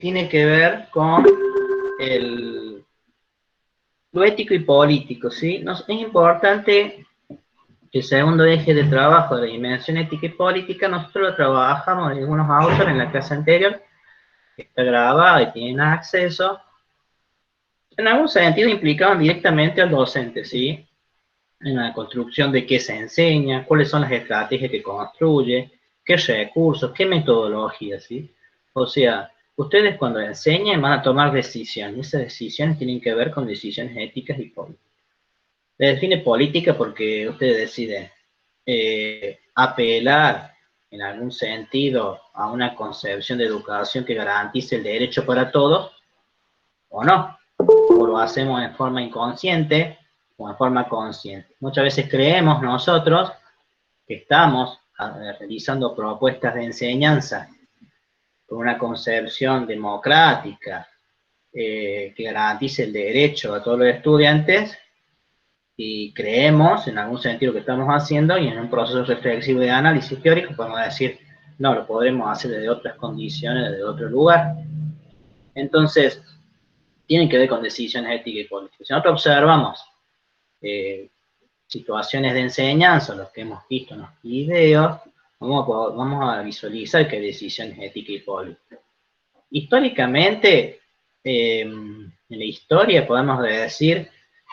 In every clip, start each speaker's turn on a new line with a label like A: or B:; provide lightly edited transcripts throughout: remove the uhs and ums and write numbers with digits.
A: tiene que ver con lo ético y político, ¿sí? Es importante que el segundo eje de trabajo de la dimensión ética y política, nosotros lo trabajamos en algunos autores en la clase anterior, que está grabada y tienen acceso. En algún sentido implicaban directamente al docente, ¿sí? En la construcción de qué se enseña, cuáles son las estrategias que construye, qué recursos, qué metodología, ¿sí? O sea, ustedes cuando enseñan van a tomar decisiones, esas decisiones tienen que ver con decisiones éticas y políticas. Se define política porque ustedes deciden apelar en algún sentido a una concepción de educación que garantice el derecho para todos, o no, o lo hacemos en forma inconsciente o en forma consciente. Muchas veces creemos nosotros que estamos realizando propuestas de enseñanza con una concepción democrática que garantice el derecho a todos los estudiantes, y creemos en algún sentido que estamos haciendo, y en un proceso reflexivo de análisis teórico podemos decir, no, lo podremos hacer desde otras condiciones, desde otro lugar. Entonces, tienen que ver con decisiones éticas y políticas. Si nosotros observamos situaciones de enseñanza, los que hemos visto en los videos, vamos a visualizar que hay decisiones éticas y políticas. Históricamente, en la historia podemos decir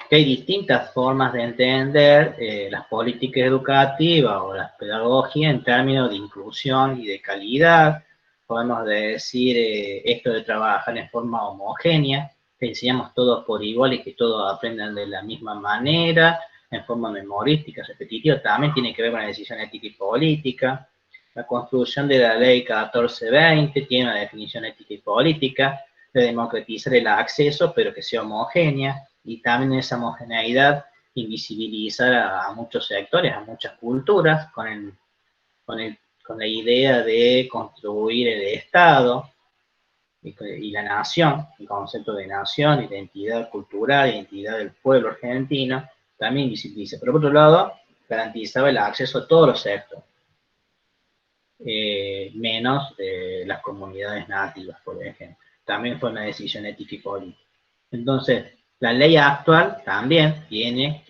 A: que hay distintas formas de entender las políticas educativas o las pedagogías en términos de inclusión y de calidad. Podemos decir esto de trabajar en forma homogénea, que enseñamos todos por igual y que todos aprendan de la misma manera, en forma memorística, repetitiva, también tiene que ver con la decisión ética y política. La construcción de la ley 1420 tiene una definición ética y política de democratizar el acceso, pero que sea homogénea, y también esa homogeneidad invisibilizar a muchos sectores, a muchas culturas, con la idea de construir el Estado y la nación, el concepto de nación, identidad cultural, identidad del pueblo argentino, también invisibiliza. Pero por otro lado, garantizaba el acceso a todos los sectores. Menos las comunidades nativas, por ejemplo. También fue una decisión ética y política. Entonces, la ley actual también tiene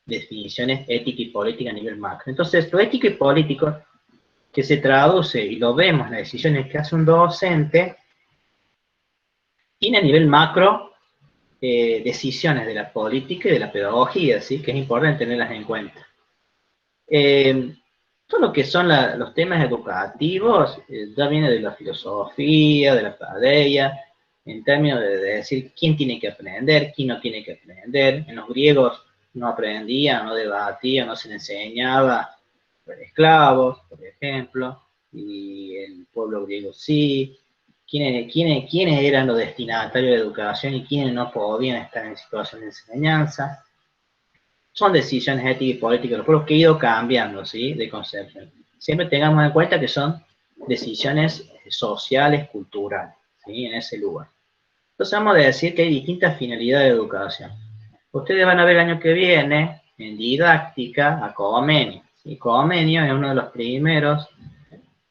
A: definiciones ética y política a nivel macro. Entonces, lo ético y político que se traduce, y lo vemos en las decisiones que hace un docente, tiene a nivel macro decisiones de la política y de la pedagogía, ¿sí? Que es importante tenerlas en cuenta. Todo lo que son los temas educativos ya viene de la filosofía, de la paideia, en términos de decir quién tiene que aprender, quién no tiene que aprender. En los griegos no aprendían, no debatían, no se le enseñaba por esclavos, por ejemplo, y el pueblo griego sí. ¿Quiénes eran los destinatarios de educación y quiénes no podían estar en situación de enseñanza? Son decisiones éticas y políticas de los pueblos que han ido cambiando, ¿sí? De concepción. Siempre tengamos en cuenta que son decisiones sociales, culturales, ¿sí? En ese lugar. Entonces vamos a decir que hay distintas finalidades de educación. Ustedes van a ver el año que viene, en didáctica, a Comenio. ¿Sí? Comenio es uno de los primeros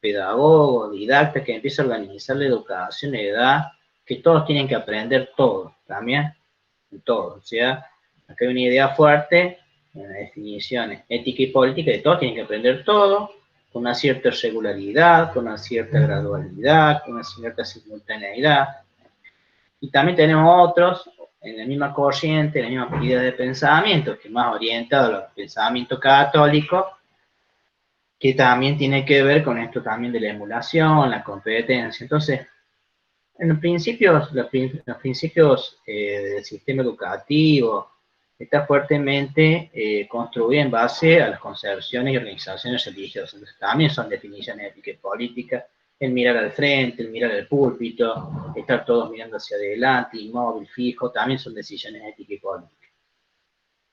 A: pedagogos, didactas, que empieza a organizar la educación y da que todos tienen que aprender todo, también, todo. O sea, acá hay una idea fuerte en las definiciones ética y política de todos tienen que aprender todo, con una cierta regularidad, con una cierta gradualidad, con una cierta simultaneidad. Y también tenemos otros en la misma corriente, en la misma idea de pensamiento, que es más orientado al pensamiento católico, que también tiene que ver con esto también de la emulación, la competencia. Entonces, en los principios del sistema educativo está fuertemente construido en base a las concepciones y organizaciones religiosas. Entonces, también son definiciones éticas y políticas, el mirar al frente, el mirar al púlpito, estar todos mirando hacia adelante, inmóvil, fijo, también son decisiones éticas y políticas.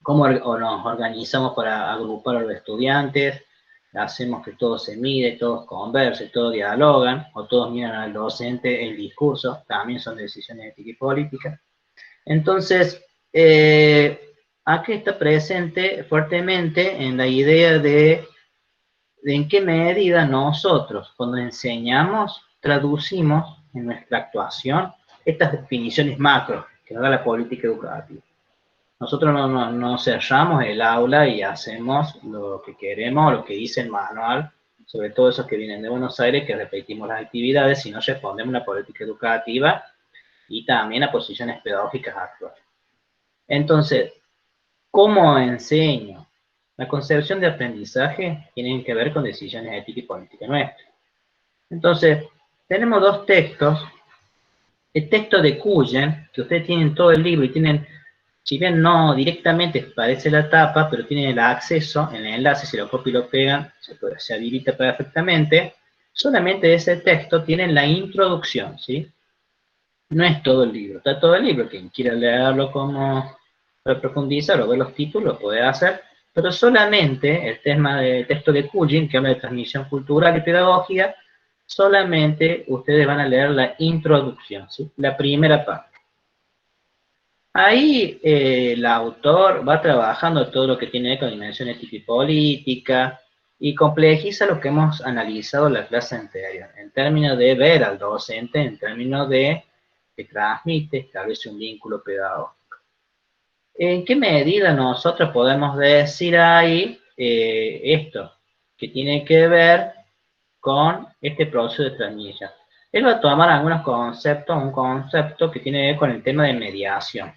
A: ¿Cómo nos organizamos para agrupar a los estudiantes? Hacemos que todos se miren, todos conversen, todos dialogan, o todos miran al docente el discurso, también son decisiones éticas y políticas. Entonces, aquí está presente fuertemente en la idea de en qué medida nosotros, cuando enseñamos, traducimos en nuestra actuación estas definiciones macro que nos da la política educativa. Nosotros no cerramos el aula y hacemos lo que queremos, lo que dice el manual, sobre todo esos que vienen de Buenos Aires, que repetimos las actividades, sino respondemos a la política educativa y también a posiciones pedagógicas actuales. Entonces, ¿cómo enseño? La concepción de aprendizaje tiene que ver con decisiones éticas y políticas nuestras. Entonces, tenemos dos textos. El texto de Cullen, que ustedes tienen todo el libro y tienen, si bien no directamente parece la tapa, pero tienen el acceso, en el enlace, si lo copian y lo pegan, se habilita perfectamente. Solamente ese texto tiene la introducción, ¿sí? No es todo el libro, está todo el libro. Quien quiera leerlo como para profundizar o ver los títulos, lo puede hacer, pero solamente el tema del texto de Cullen, que habla de transmisión cultural y pedagógica, solamente ustedes van a leer la introducción, ¿sí? La primera parte. Ahí el autor va trabajando todo lo que tiene que ver con dimensión ética y política, y complejiza lo que hemos analizado en la clase anterior, en términos de ver al docente, en términos de que transmite, establece un vínculo pedagógico. ¿En qué medida nosotros podemos decir ahí esto que tiene que ver con este proceso de transmisión? Él va a tomar algunos conceptos, un concepto que tiene que ver con el tema de mediación,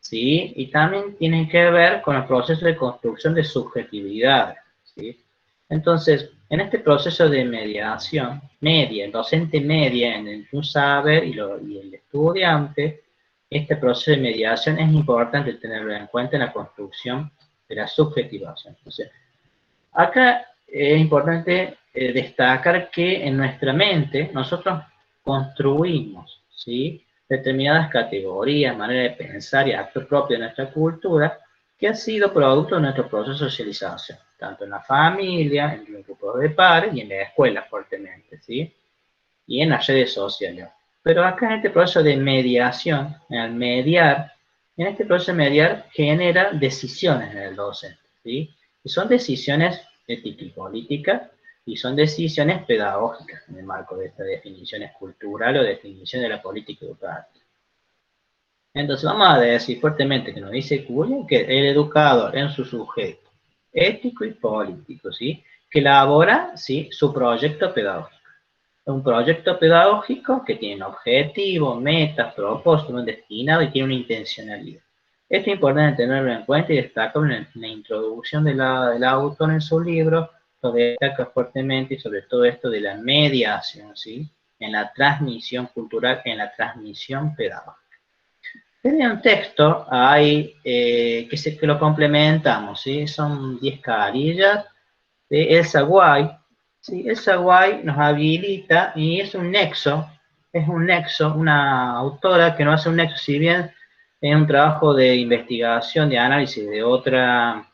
A: ¿sí? Y también tiene que ver con el proceso de construcción de subjetividad, ¿sí? Entonces, en este proceso de mediación, el docente media en un saber y el estudiante, este proceso de mediación es importante tenerlo en cuenta en la construcción de la subjetivación. Entonces, acá es importante destacar que en nuestra mente nosotros construimos, ¿sí?, determinadas categorías, manera de pensar y acto propio de nuestra cultura, que ha sido producto de nuestro proceso de socialización, tanto en la familia, en los grupos de pares y en la escuela fuertemente, ¿sí?, y en las redes sociales. Pero acá en este proceso de mediación, al mediar, en este proceso de mediar genera decisiones en el docente, ¿sí?, y son decisiones éticas y políticas, y son decisiones pedagógicas en el marco de estas definiciones culturales o definición de la política educativa. Entonces vamos a decir fuertemente que nos dice Cullen que el educador en su sujeto ético y político, ¿sí?, que elabora, ¿sí?, su proyecto pedagógico. Un proyecto pedagógico que tiene un objetivo, metas, propósito, un destinado y tiene una intencionalidad. Esto es importante tenerlo en cuenta y destacarlo en la introducción del autor en su libro, lo destaca fuertemente y sobre todo esto de la mediación, ¿sí?, en la transmisión cultural, en la transmisión pedagógica. Tiene un texto ahí que lo complementamos, ¿sí?, son 10 carillas de Elsa White. Sí, Elsa White nos habilita y es un nexo, una autora que nos hace un nexo, si bien es un trabajo de investigación, de análisis de otro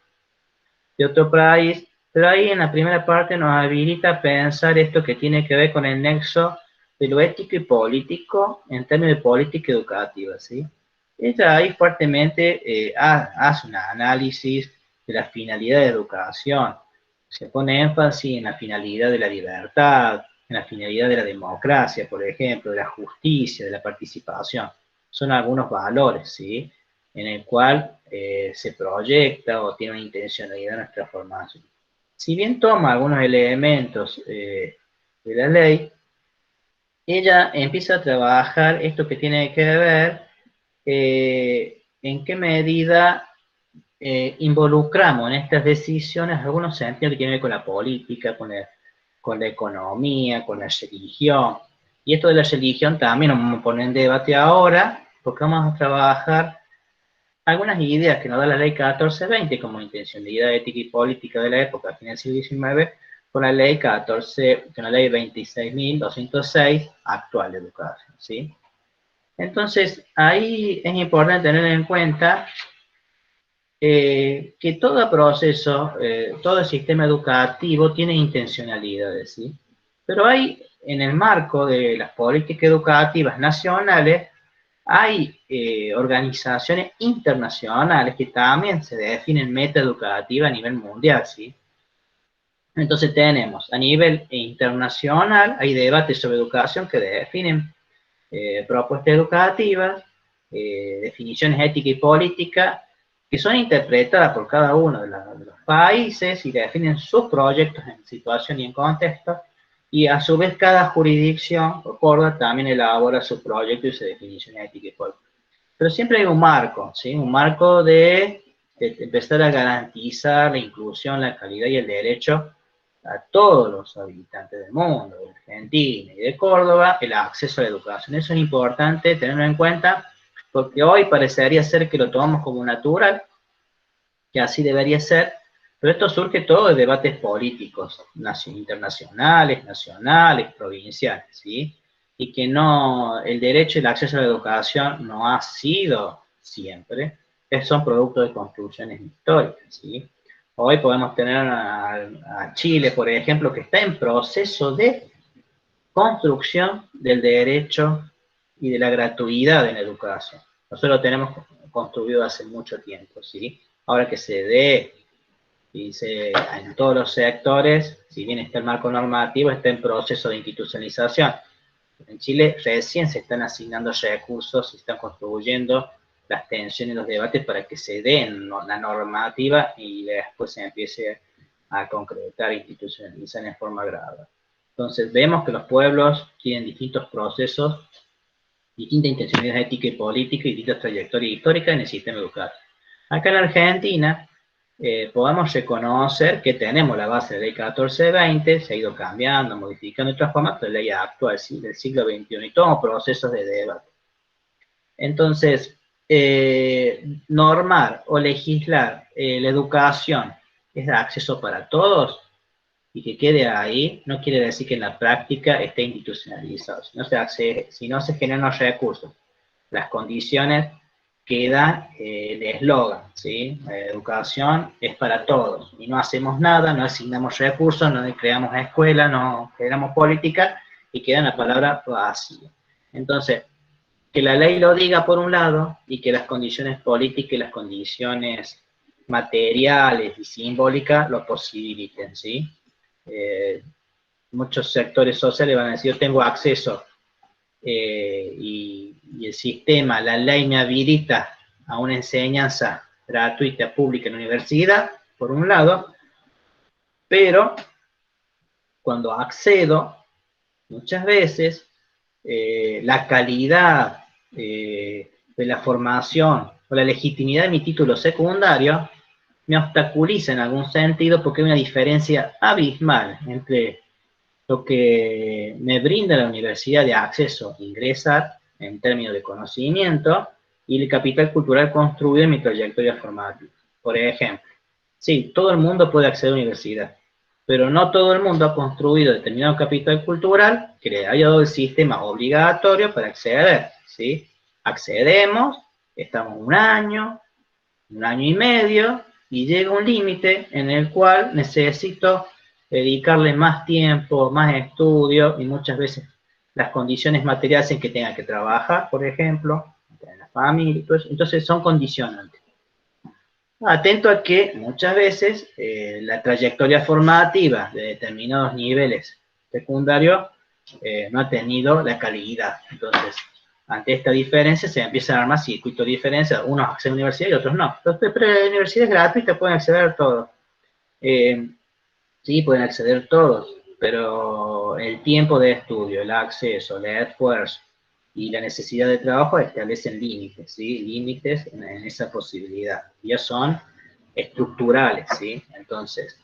A: país, pero ahí en la primera parte nos habilita a pensar esto que tiene que ver con el nexo de lo ético y político en términos de política educativa, ¿sí? Ella ahí fuertemente hace un análisis de la finalidad de educación. Se pone énfasis en la finalidad de la libertad, en la finalidad de la democracia, por ejemplo, de la justicia, de la participación. Son algunos valores, ¿sí?, en el cual se proyecta o tiene una intencionalidad en nuestra formación. Si bien toma algunos elementos de la ley, ella empieza a trabajar esto que tiene que ver en qué medida involucramos en estas decisiones algunos sentidos que tienen que ver con la política, con la economía, con la religión. Y esto de la religión también nos vamos a poner en debate ahora, porque vamos a trabajar algunas ideas que nos da la ley 1420 como intencionalidad ética y política de la época, fin del siglo XIX, con la ley 26.206 actual de educación, ¿sí? Entonces, ahí es importante tener en cuenta que todo proceso, todo sistema educativo tiene intencionalidades, ¿sí? Pero hay, en el marco de las políticas educativas nacionales, hay organizaciones internacionales que también se definen meta educativa a nivel mundial, ¿sí? Entonces tenemos, a nivel internacional, hay debates sobre educación que definen propuestas educativas, definiciones éticas y políticas, que son interpretadas por cada uno de los países y definen sus proyectos en situación y en contexto, y a su vez cada jurisdicción o corte también elabora su proyecto y su definición ética y política. Pero siempre hay un marco, ¿sí? Un marco de empezar a garantizar la inclusión, la calidad y el derecho a todos los habitantes del mundo, de Argentina y de Córdoba, el acceso a la educación. Eso es importante tenerlo en cuenta, porque hoy parecería ser que lo tomamos como natural, que así debería ser, pero esto surge todo de debates políticos, internacionales, nacionales, provinciales, ¿sí? Y que no, el derecho y el acceso a la educación no ha sido siempre, son productos de construcciones históricas, ¿sí? Hoy podemos tener a Chile, por ejemplo, que está en proceso de construcción del derecho y de la gratuidad en la educación. Nosotros lo tenemos construido hace mucho tiempo, ¿sí? Ahora que se dé y en todos los sectores, si bien está el marco normativo, está en proceso de institucionalización. En Chile recién se están asignando recursos, se están construyendo las tensiones y los debates para que se den la normativa y después se empiece a concretar e institucionalizar en forma gradual. Entonces vemos que los pueblos tienen distintos procesos, distintas intencionalidad ética y política y distintas trayectorias históricas en el sistema educativo. Acá en Argentina podamos reconocer que tenemos la base de la ley 1420, se ha ido cambiando, modificando y transformando, pero la ley actual del siglo XXI y todos procesos de debate. Entonces, normar o legislar la educación es de acceso para todos y que quede ahí, no quiere decir que en la práctica esté institucionalizado. Si no se generan los recursos, las condiciones, queda el eslogan, ¿sí? La educación es para todos, y no hacemos nada, no asignamos recursos, no creamos escuelas, no creamos política, y queda la palabra vacía. Entonces, que la ley lo diga por un lado, y que las condiciones políticas y las condiciones materiales y simbólicas lo posibiliten, ¿sí? Muchos sectores sociales van a decir, yo tengo acceso y el sistema, la ley me habilita a una enseñanza gratuita pública en la universidad, por un lado, pero cuando accedo, muchas veces, la calidad de la formación o la legitimidad de mi título secundario me obstaculiza en algún sentido porque hay una diferencia abismal entre lo que me brinda la universidad de acceso a ingresar en términos de conocimiento y el capital cultural construido en mi trayectoria formativa. Por ejemplo, sí, todo el mundo puede acceder a la universidad, pero no todo el mundo ha construido determinado capital cultural que le haya dado el sistema obligatorio para acceder, ¿sí? Accedemos, estamos un año y medio, y llega un límite en el cual necesito dedicarle más tiempo, más estudio, y muchas veces las condiciones materiales en que tenga que trabajar, por ejemplo, en la familia, entonces son condicionantes. Atento a que muchas veces la trayectoria formativa de determinados niveles secundarios no ha tenido la calidad. Entonces, ante esta diferencia se empiezan a armar circuitos de diferencia, unos acceden a la universidad y otros no. Entonces, pero la universidad es gratuita, pueden acceder todos. Sí, pueden acceder todos, pero el tiempo de estudio, el acceso, el esfuerzo y la necesidad de trabajo establecen límites, ¿sí? Límites en esa posibilidad. Ya son estructurales, ¿sí? Entonces,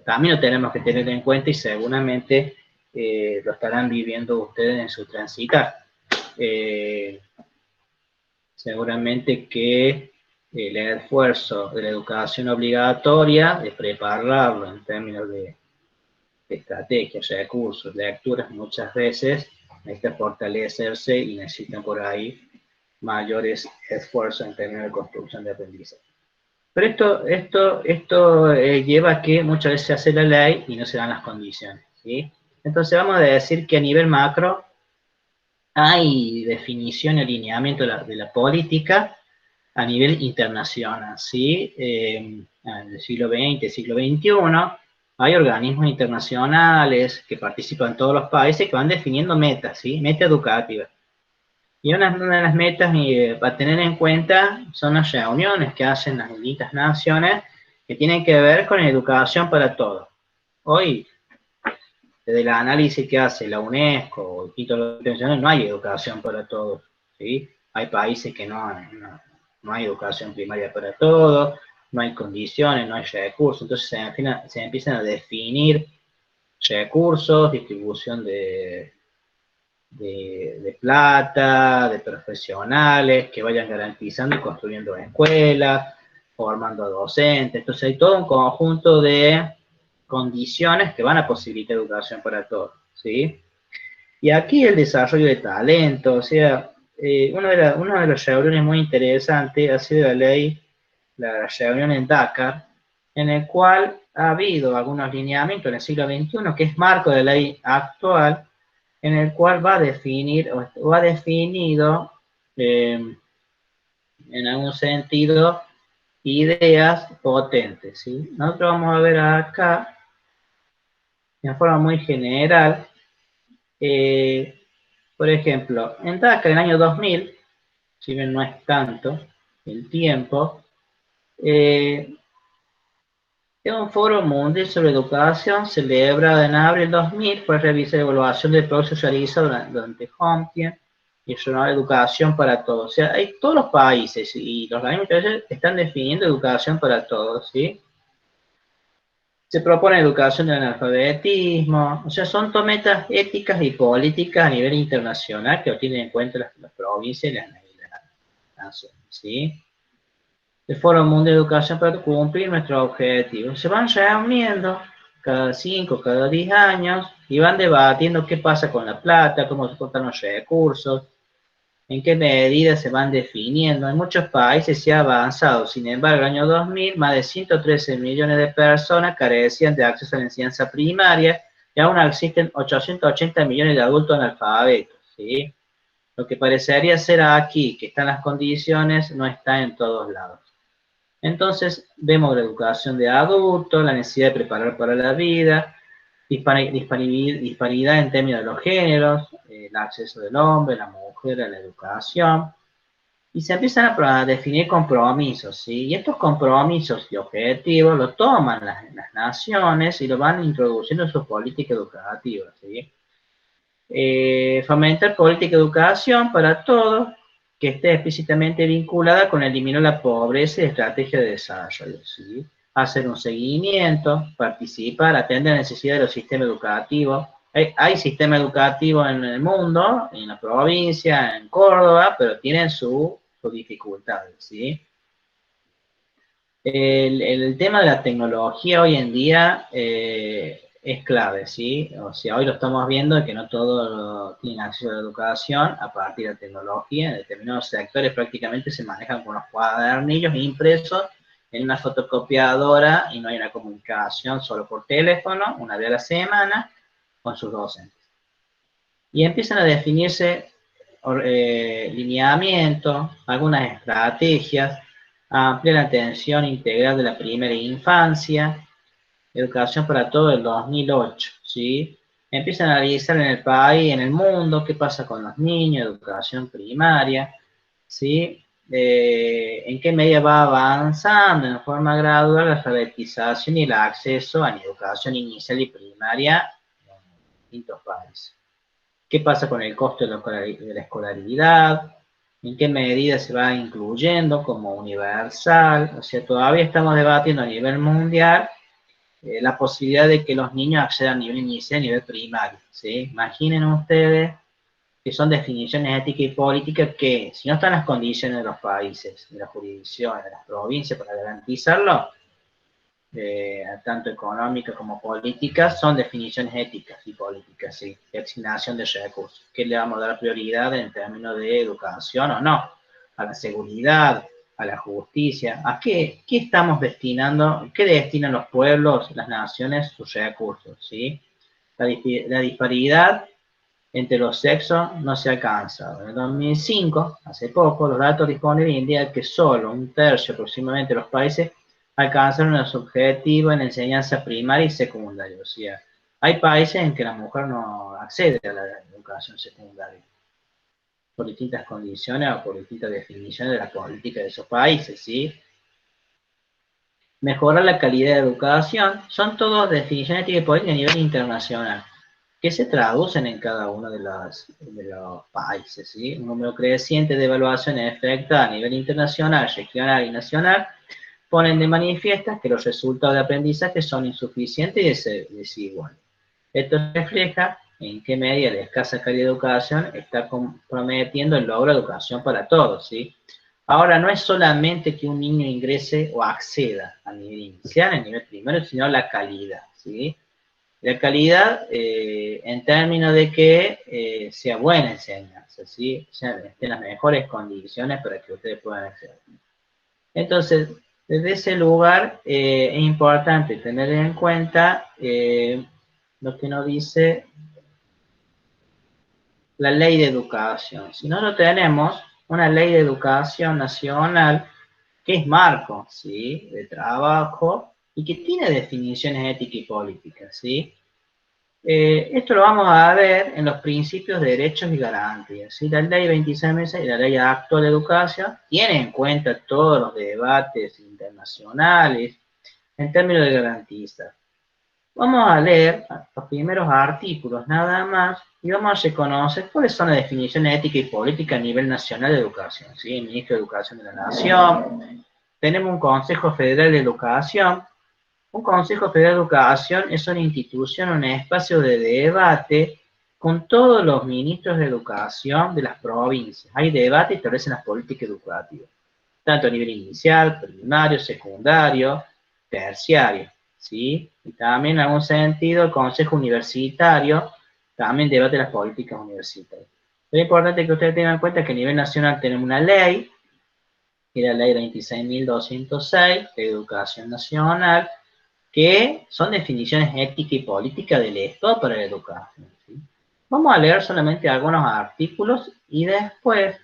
A: también lo tenemos que tener en cuenta y seguramente lo estarán viviendo ustedes en su transitar. Seguramente que el esfuerzo de la educación obligatoria, de prepararlo en términos de estrategias, recursos, lecturas, muchas veces necesita fortalecerse y necesitan por ahí mayores esfuerzos en términos de construcción de aprendizaje. Pero esto lleva a que muchas veces se hace la ley y no se dan las condiciones, ¿sí? Entonces vamos a decir que a nivel macro hay definición y alineamiento de la política a nivel internacional, ¿sí? En el siglo XX, siglo XXI, hay organismos internacionales que participan en todos los países que van definiendo metas, ¿sí? Metas educativas. Y una de las metas para tener en cuenta son las reuniones que hacen las distintas naciones que tienen que ver con educación para todos. Hoy, desde el análisis que hace la UNESCO o el título de pensiones, no hay educación para todos, ¿sí? Hay países que no hay educación primaria para todos, no hay condiciones, no hay recursos, entonces se empiezan a definir recursos, distribución de plata, de profesionales, que vayan garantizando y construyendo escuelas, formando docentes. Entonces hay todo un conjunto de condiciones que van a posibilitar educación para todos, ¿sí? Y aquí el desarrollo de talento, o sea, una de las reuniones muy interesantes ha sido la reunión en Dakar, en el cual ha habido algunos lineamientos en el siglo XXI, que es marco de ley actual, en el cual va a definir, o ha definido, en algún sentido, ideas potentes, ¿sí? Nosotros vamos a ver acá, de forma muy general, eh, por ejemplo, en Dakar, en el año 2000, si bien no es tanto el tiempo, en un foro mundial sobre educación celebrado en abril 2000 fue revisar la evaluación del proceso realizado durante Home y la educación para todos. O sea, hay todos los países y los organismos internacionales están definiendo educación para todos, ¿sí? Se propone educación del analfabetismo, o sea, son metas éticas y políticas a nivel internacional que lo tienen en cuenta las provincias y las naciones, ¿sí? El Foro Mundial de Educación para cumplir nuestros objetivos. Se van reuniendo cada 5, cada 10 años y van debatiendo qué pasa con la plata, cómo se cortan los recursos, en qué medidas se van definiendo. En muchos países se ha avanzado, sin embargo, en el año 2000, más de 113 millones de personas carecían de acceso a la enseñanza primaria y aún existen 880 millones de adultos analfabetos, ¿sí? Lo que parecería ser aquí, que están las condiciones, no está en todos lados. Entonces, vemos la educación de adultos, la necesidad de preparar para la vida, disparidad en términos de los géneros, el acceso del hombre, la mujer a la educación, y se empiezan a definir compromisos, ¿sí? Y estos compromisos y objetivos los toman las naciones y lo van introduciendo en su política educativa, ¿sí? Fomentar política de educación para todos, que esté explícitamente vinculada con eliminar la pobreza y estrategia de desarrollo, ¿sí? Hacer un seguimiento, participar, atender las necesidades de los sistemas educativos. Hay sistema educativo en el mundo, en la provincia, en Córdoba, pero tienen sus dificultades, ¿sí? El tema de la tecnología hoy en día es clave, ¿sí? O sea, hoy lo estamos viendo que no todos tienen acceso a la educación a partir de la tecnología. En determinados sectores prácticamente se manejan con los cuadernillos impresos en una fotocopiadora y no hay una comunicación solo por teléfono, una vez a la semana, con sus docentes. Y empiezan a definirse lineamientos, algunas estrategias, ampliar la atención integral de la primera infancia, educación para todo el 2008, ¿sí? Empiezan a analizar en el país, en el mundo, qué pasa con los niños, educación primaria, ¿sí? En qué medida va avanzando en forma gradual la alfabetización y el acceso a la educación inicial y primaria en distintos países. ¿Qué pasa con el costo de la escolaridad? ¿En qué medida se va incluyendo como universal? O sea, todavía estamos debatiendo a nivel mundial la posibilidad de que los niños accedan a nivel inicial, a nivel primario, ¿sí? Imaginen ustedes que son definiciones éticas y políticas que, si no están las condiciones de los países, de las jurisdicciones, de las provincias para garantizarlo, tanto económicas como políticas, son definiciones éticas y políticas, ¿sí? De asignación de recursos. ¿Qué le vamos a dar prioridad en términos de educación o no? A la seguridad, a la justicia. ¿A qué estamos destinando? ¿Qué destinan los pueblos, las naciones, sus recursos? ¿Sí? La disparidad entre los sexos no se alcanza. En el 2005, hace poco, los datos disponibles indican que solo un tercio aproximadamente de los países alcanzaron los objetivos en enseñanza primaria y secundaria. O sea, hay países en que la mujer no accede a la educación secundaria. por distintas condiciones o por distintas definiciones de la política de esos países, ¿sí? Mejorar la calidad de educación, son todas definiciones éticas y políticas a nivel internacional, que se traducen en cada uno de los países, ¿sí? Un número creciente de evaluaciones efectuadas a nivel internacional, regional y nacional, ponen de manifiesta que los resultados de aprendizaje son insuficientes y desiguales. Esto refleja en qué medida la escasa calidad de educación está comprometiendo el logro de educación para todos, ¿sí? Ahora, no es solamente que un niño ingrese o acceda a nivel inicial, a nivel primero, sino la calidad, ¿sí? La calidad en términos de que sea buena enseñanza, ¿sí? O sea, estén las mejores condiciones para que ustedes puedan acceder. Entonces, desde ese lugar es importante tener en cuenta lo que nos dice la ley de educación. Si nosotros tenemos una ley de educación nacional que es marco, ¿sí? De trabajo y que tiene definiciones éticas y políticas, ¿sí? Esto lo vamos a ver en los principios de derechos y garantías, ¿sí? La ley 26 y la ley actual de educación tiene en cuenta todos los debates internacionales en términos de garantistas. Vamos a leer los primeros artículos nada más y vamos a reconocer cuáles son las definiciones éticas y políticas a nivel nacional de educación, ¿sí? El Ministro de Educación de la Nación, tenemos un Consejo Federal de Educación. Un Consejo Federal de Educación es una institución, un espacio de debate con todos los ministros de educación de las provincias. Hay debate y establecen las políticas educativas, tanto a nivel inicial, primario, secundario, terciario, ¿sí? Y también en algún sentido el Consejo Universitario también debate las políticas universitarias. Es importante que ustedes tengan en cuenta que a nivel nacional tenemos una ley, que es la ley 26.206 de Educación Nacional, que son definiciones éticas y políticas del Estado para la educación, ¿sí? Vamos a leer solamente algunos artículos y después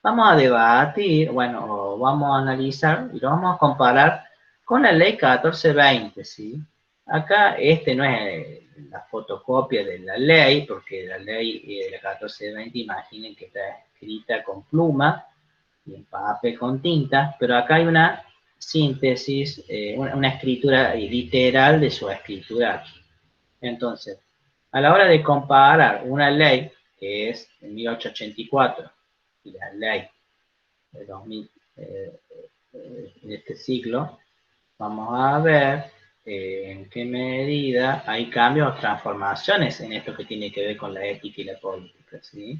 A: vamos a debatir, bueno, vamos a analizar y lo vamos a comparar con la ley 1420, ¿sí? Acá este no es la fotocopia de la ley, porque la ley de la 1420, imaginen que está escrita con pluma y en papel con tinta, pero acá hay una síntesis, una escritura literal de su escritura aquí. Entonces, a la hora de comparar una ley que es de 1884 y la ley de 2000, de este siglo, vamos a ver en qué medida hay cambios o transformaciones en esto que tiene que ver con la ética y la política, ¿sí?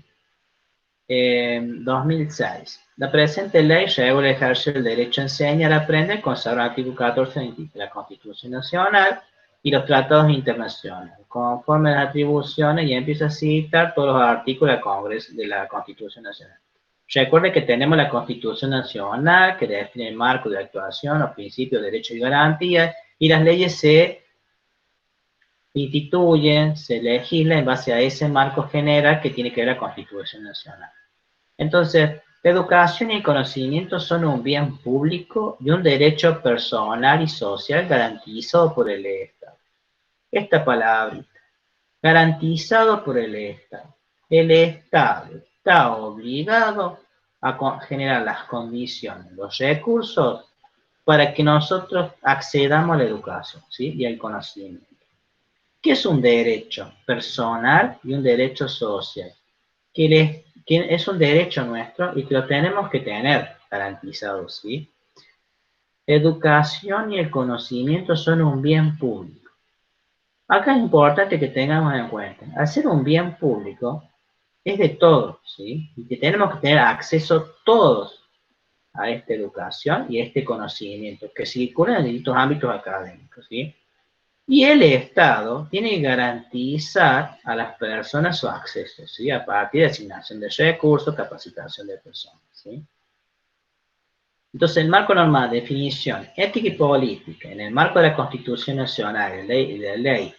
A: 2006. La presente ley regula el ejercicio del derecho a enseñar, aprender, consagra el artículo 14 de la Constitución Nacional y los tratados internacionales, conforme a las atribuciones, y empieza a citar todos los artículos del Congreso de la Constitución Nacional. Recuerde que tenemos la Constitución Nacional, que define el marco de actuación, los principios de derechos y garantías, y las leyes se instituyen, se legisla en base a ese marco general que tiene que ver la Constitución Nacional. Entonces, la educación y el conocimiento son un bien público y un derecho personal y social garantizado por el Estado. Esta palabrita, garantizado por el Estado. El Estado está obligado a generar las condiciones, los recursos para que nosotros accedamos a la educación, ¿sí? Y al conocimiento. ¿Qué es un derecho personal y un derecho social? Que es un derecho nuestro y que lo tenemos que tener garantizado, ¿sí? Educación y el conocimiento son un bien público. Acá es importante que tengamos en cuenta, hacer un bien público es de todos, ¿sí? Y que tenemos que tener acceso todos a esta educación y a este conocimiento que circula en distintos ámbitos académicos, ¿sí? Y el Estado tiene que garantizar a las personas su acceso, ¿sí? A partir de asignación de recursos, capacitación de personas, ¿sí? Entonces, el marco normal, definición, ética y política, en el marco de la Constitución Nacional y de la Ley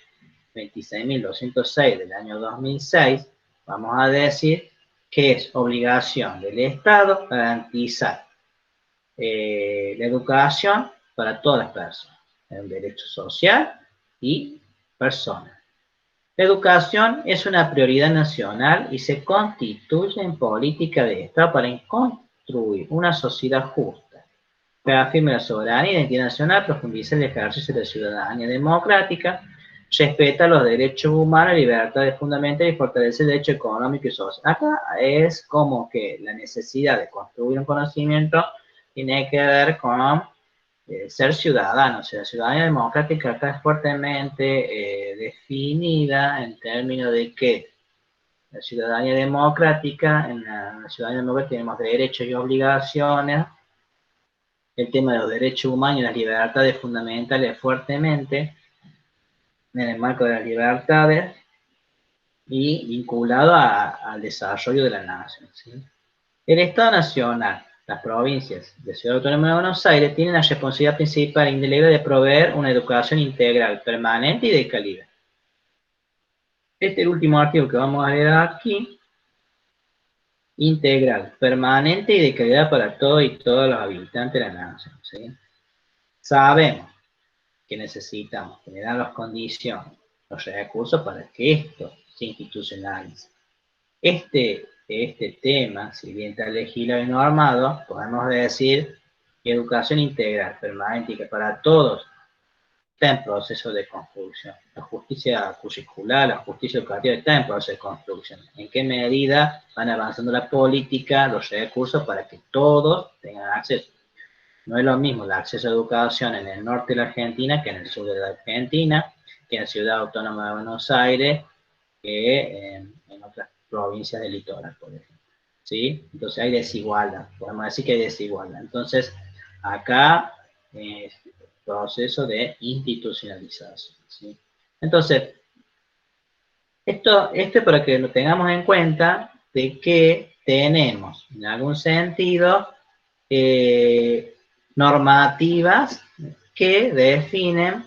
A: 26.206 del año 2006, vamos a decir que es obligación del Estado garantizar la educación para todas las personas, es un derecho social y personal. La educación es una prioridad nacional y se constituye en política de Estado para construir una sociedad justa, reafirma la soberanía y identidad nacional, profundiza el ejercicio de la ciudadanía democrática, respeta los derechos humanos, libertades fundamentales y fortalece el derecho económico y social. Acá es como que la necesidad de construir un conocimiento tiene que ver con ser ciudadano. O sea, la ciudadanía democrática acá es fuertemente definida en términos de que la ciudadanía democrática, en la ciudadanía democrática tenemos derechos y obligaciones, el tema de los derechos humanos y las libertades fundamentales fuertemente en el marco de las libertades y vinculado al desarrollo de la nación, ¿sí? El Estado Nacional, las provincias de Ciudad Autónoma de Buenos Aires tienen la responsabilidad principal e indeleble de proveer una educación integral, permanente y de calidad. Este es el último artículo que vamos a leer aquí. Integral, permanente y de calidad para todos y todos los habitantes de la nación, ¿sí? Sabemos que necesitamos generar las condiciones, los recursos para que esto se institucionalice. Este tema, si bien está legislado y normado, podemos decir que educación integral, permanente y que para todos está en proceso de construcción. La justicia curricular, la justicia educativa está en proceso de construcción. ¿En qué medida van avanzando la política, los recursos para que todos tengan acceso? No es lo mismo el acceso a educación en el norte de la Argentina que en el sur de la Argentina, que en la Ciudad Autónoma de Buenos Aires, que en otras provincias del litoral, por ejemplo. ¿Sí? Entonces hay desigualdad, podemos decir que hay desigualdad. Entonces, acá, proceso de institucionalización, ¿sí? Entonces, esto para que lo tengamos en cuenta de que tenemos, en algún sentido, normativas que definen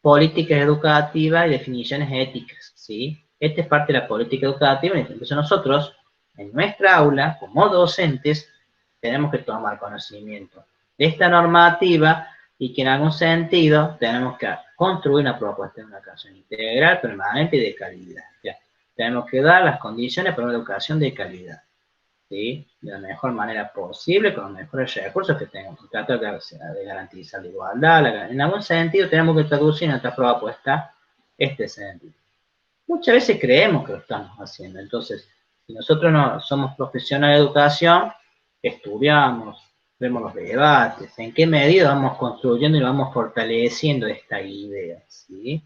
A: políticas educativas y definiciones éticas, ¿sí? Esta es parte de la política educativa, entonces nosotros, en nuestra aula, como docentes, tenemos que tomar conocimiento de esta normativa y que en algún sentido tenemos que construir una propuesta de una educación integral, permanente y de calidad. ¿Ya? Tenemos que dar las condiciones para una educación de calidad, ¿sí? De la mejor manera posible, con los mejores recursos que tengamos. Tratar de garantizar la igualdad. En algún sentido tenemos que traducir en nuestra propuesta este sentido. Muchas veces creemos que lo estamos haciendo. Entonces, si nosotros no somos profesionales de educación, estudiamos, vemos los debates, en qué medida vamos construyendo y vamos fortaleciendo esta idea, ¿sí?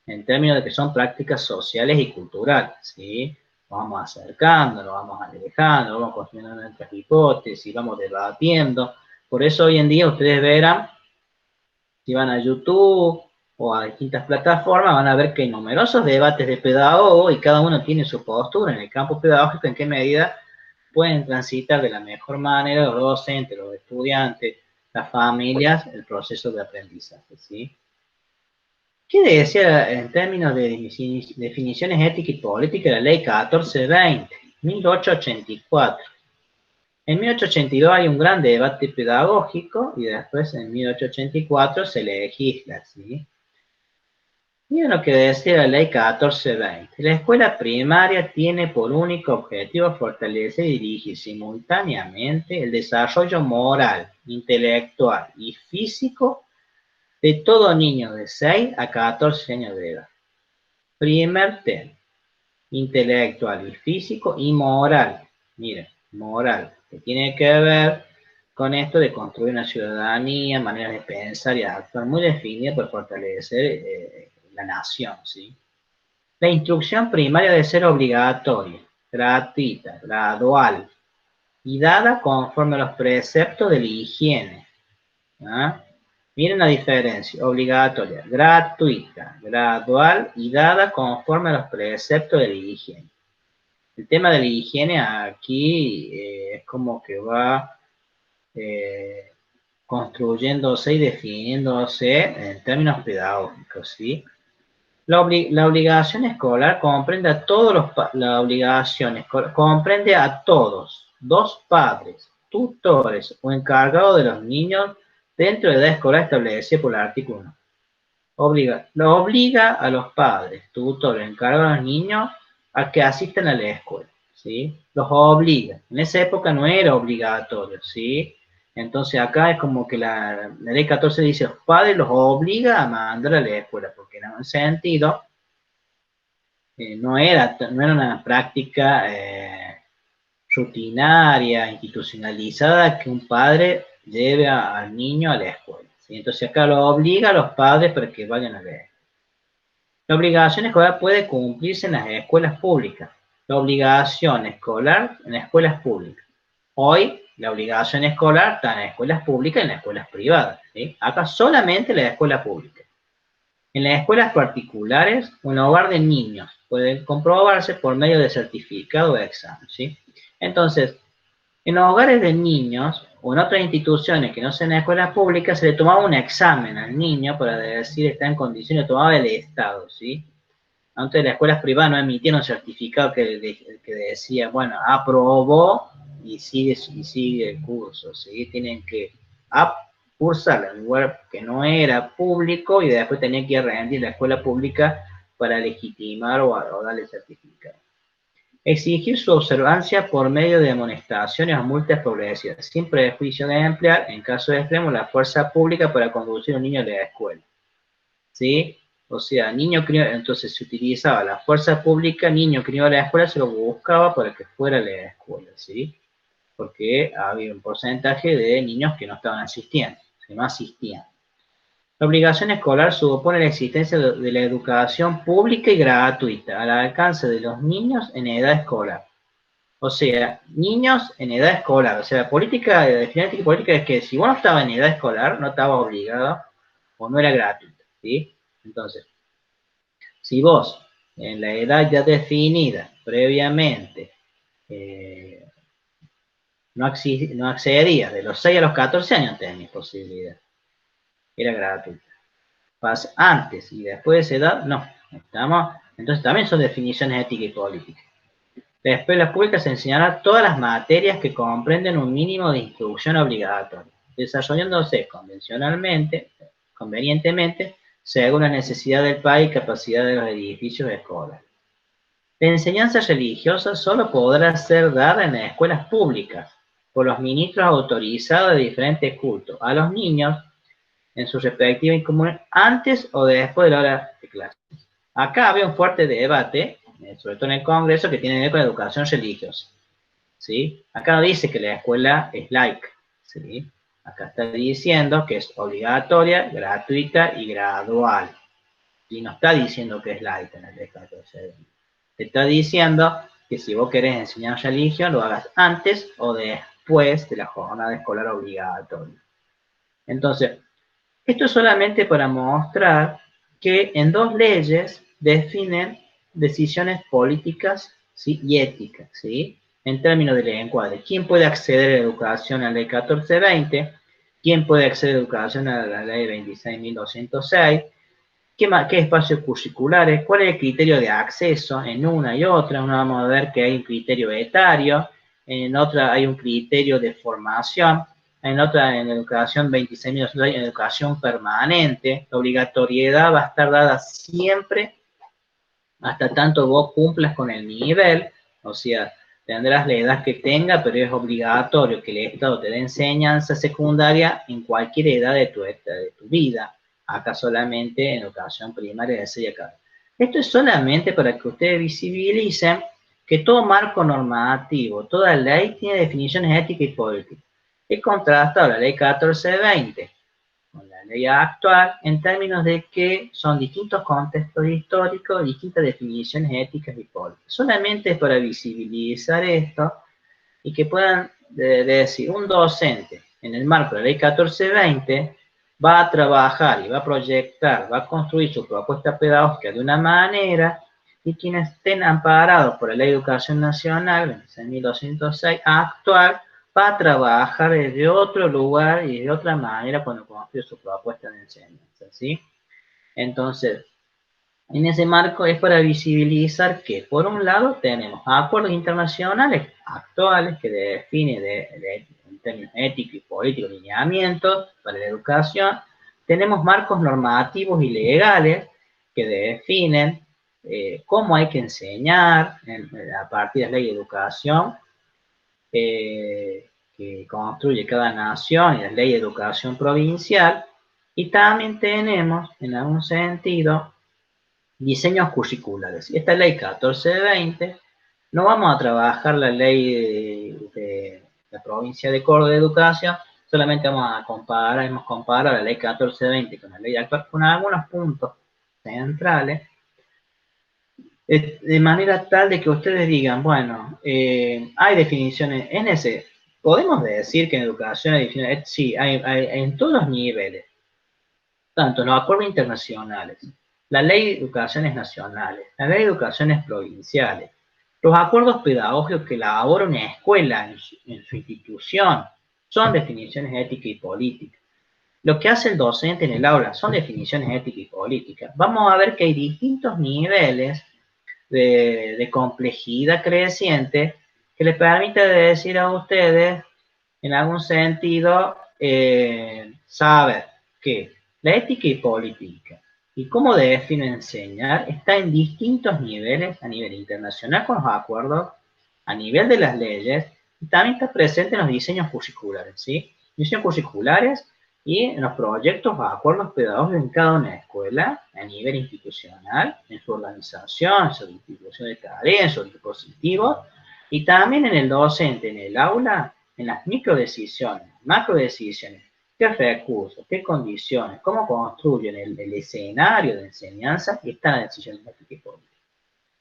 A: En términos de que son prácticas sociales y culturales, ¿sí? Nos vamos acercando, nos vamos alejando, vamos construyendo nuestras hipótesis, vamos debatiendo. Por eso hoy en día ustedes verán, si van a YouTube o a distintas plataformas, van a ver que hay numerosos debates de pedagogos y cada uno tiene su postura en el campo pedagógico, en qué medida pueden transitar de la mejor manera los docentes, los estudiantes, las familias, el proceso de aprendizaje, ¿sí? ¿Qué decía en términos de definiciones éticas y políticas la ley 1420, 1884? En 1882 hay un gran debate pedagógico y después en 1884 se legisla, ¿sí? Miren lo que decía la ley 1420. La escuela primaria tiene por único objetivo fortalecer y dirigir simultáneamente el desarrollo moral, intelectual y físico de todo niño de 6 a 14 años de edad. Primer tema, intelectual y físico y moral. Miren, moral, que tiene que ver con esto de construir una ciudadanía, maneras de pensar y actuar muy definidas para fortalecer la nación, ¿sí? La instrucción primaria debe ser obligatoria, gratuita, gradual y dada conforme a los preceptos de la higiene. ¿Ah? Miren la diferencia, obligatoria, gratuita, gradual y dada conforme a los preceptos de la higiene. El tema de la higiene aquí es como que va construyéndose y definiéndose en términos pedagógicos, ¿sí? La obligación escolar comprende a todos la obligación escolar comprende a todos, dos padres, tutores o encargados de los niños dentro de la edad escolar establecida por el artículo 1. Lo obliga a los padres, tutores, encargados a los niños a que asistan a la escuela, ¿sí? Los obliga. En esa época no era obligatorio, ¿sí? Entonces acá es como que la ley 14 dice, los padres los obliga a mandar a la escuela, porque en un sentido no era una práctica rutinaria, institucionalizada, que un padre lleve al niño a la escuela, ¿sí? Entonces acá lo obliga a los padres para que vayan a la escuela. La obligación escolar puede cumplirse en las escuelas públicas. La obligación escolar en las escuelas públicas. Hoy, la obligación escolar está en las escuelas públicas y en las escuelas privadas, ¿sí? Acá solamente en las escuelas públicas. En las escuelas particulares, un hogar de niños puede comprobarse por medio de certificado de examen, ¿sí? Entonces, en los hogares de niños o en otras instituciones que no sean escuelas públicas, se le tomaba un examen al niño para decir está en condiciones, tomaba el Estado, ¿sí? Antes las escuelas privadas no emitían un certificado que decía, bueno, aprobó y sigue el curso, ¿sí? Tienen que cursar en un lugar que no era público y después tenían que ir a rendir la escuela pública para legitimar o darle certificado. Exigir su observancia por medio de amonestaciones o multas progresivas, sin prejuicio de emplear, en caso de extremo, la fuerza pública para conducir a un niño a la escuela, ¿sí? O sea, niño criado, entonces se utilizaba la fuerza pública, niño criado a la escuela, se lo buscaba para que fuera a la escuela, ¿sí? Porque había un porcentaje de niños que no estaban asistiendo, que no asistían. La obligación escolar supone la existencia de la educación pública y gratuita al alcance de los niños en edad escolar. O sea, niños en edad escolar. O sea, la política, de definición política es que si vos no estabas en edad escolar, no estabas obligado o no era gratuito, ¿sí? Entonces, si vos en la edad ya definida previamente eh, no accedías de los 6 a los 14 años, tenías posibilidad. Era gratuito. Antes y después de esa edad, no. Entonces también son definiciones éticas y políticas. La escuela pública se enseñará todas las materias que comprenden un mínimo de instrucción obligatoria, desarrollándose convenientemente, según la necesidad del país y capacidad de los edificios escolares. La enseñanza religiosa solo podrá ser dada en las escuelas públicas por los ministros autorizados de diferentes cultos a los niños en su respectiva comunidad antes o después de la hora de clase. Acá había un fuerte debate, sobre todo en el Congreso, que tiene que ver con la educación religiosa, ¿sí? Acá no dice que la escuela es laica, ¿sí? Acá está diciendo que es obligatoria, gratuita y gradual. Y no está diciendo que es laica en el decreto. Te está diciendo que si vos querés enseñar religión, lo hagas antes o después de la jornada escolar obligatoria. Entonces, esto es solamente para mostrar que en dos leyes definen decisiones políticas, ¿sí? Y éticas, ¿sí? En términos de encuadre. ¿Quién puede acceder a la educación a la ley 1420? ¿Quién puede acceder a la educación a la ley 26.206? ¿Qué espacios curriculares? ¿Cuál es el criterio de acceso en una y otra? Una vamos a ver que hay un criterio etario, en otra hay un criterio de formación, en otra, en educación 26.000, hay educación permanente. La obligatoriedad va a estar dada siempre hasta tanto vos cumplas con el nivel, o sea, tendrás la edad que tenga, pero es obligatorio que el Estado te dé enseñanza secundaria en cualquier edad de tu vida. Acá solamente en educación primaria de 6 a 14. Esto es solamente para que ustedes visibilicen que todo marco normativo, toda ley tiene definiciones éticas y políticas. He contrastado la ley 1420 con la ley actual en términos de que son distintos contextos históricos, distintas definiciones éticas y políticas. Solamente es para visibilizar esto y que puedan decir, un docente en el marco de la ley 1420 va a trabajar y va a proyectar, va a construir su propuesta pedagógica de una manera y quienes estén amparados por la Ley de Educación Nacional, 26.206 actual, va a trabajar desde otro lugar y de otra manera cuando construye su propuesta de enseñanza, ¿sí? Entonces, en ese marco es para visibilizar que, por un lado, tenemos acuerdos internacionales actuales que definen en términos éticos y políticos lineamientos para la educación, tenemos marcos normativos y legales que definen cómo hay que enseñar a partir de la ley de educación que construye cada nación y la ley de educación provincial, y también tenemos, en algún sentido, diseños curriculares. Esta ley 1420, no vamos a trabajar la ley de la provincia de Córdoba de Educación, solamente hemos comparado la ley 1420 con la ley actual con algunos puntos centrales, de manera tal de que ustedes digan, bueno, hay definiciones, podemos decir que en educación hay definiciones, sí, hay en todos los niveles, tanto en los acuerdos internacionales, la ley de educaciones nacionales, la ley de educaciones provinciales, los acuerdos pedagógicos que elabora una escuela en su institución, son definiciones éticas y políticas. Lo que hace el docente en el aula son definiciones éticas y políticas. Vamos a ver que hay distintos niveles de complejidad creciente que les permite decir a ustedes, en algún sentido, saber que la ética y política y cómo define enseñar está en distintos niveles, a nivel internacional con los acuerdos, a nivel de las leyes, y también está presente en los diseños curriculares, ¿sí? Diseños curriculares y en los proyectos o acuerdos pedagógicos en cada una escuela, a nivel institucional, en su organización, en su distribución de tareas, en sus dispositivos, y también en el docente, en el aula, en las microdecisiones, macrodecisiones, qué recursos, qué condiciones, cómo construyen el escenario de enseñanza, y están las decisiones éticas y políticas.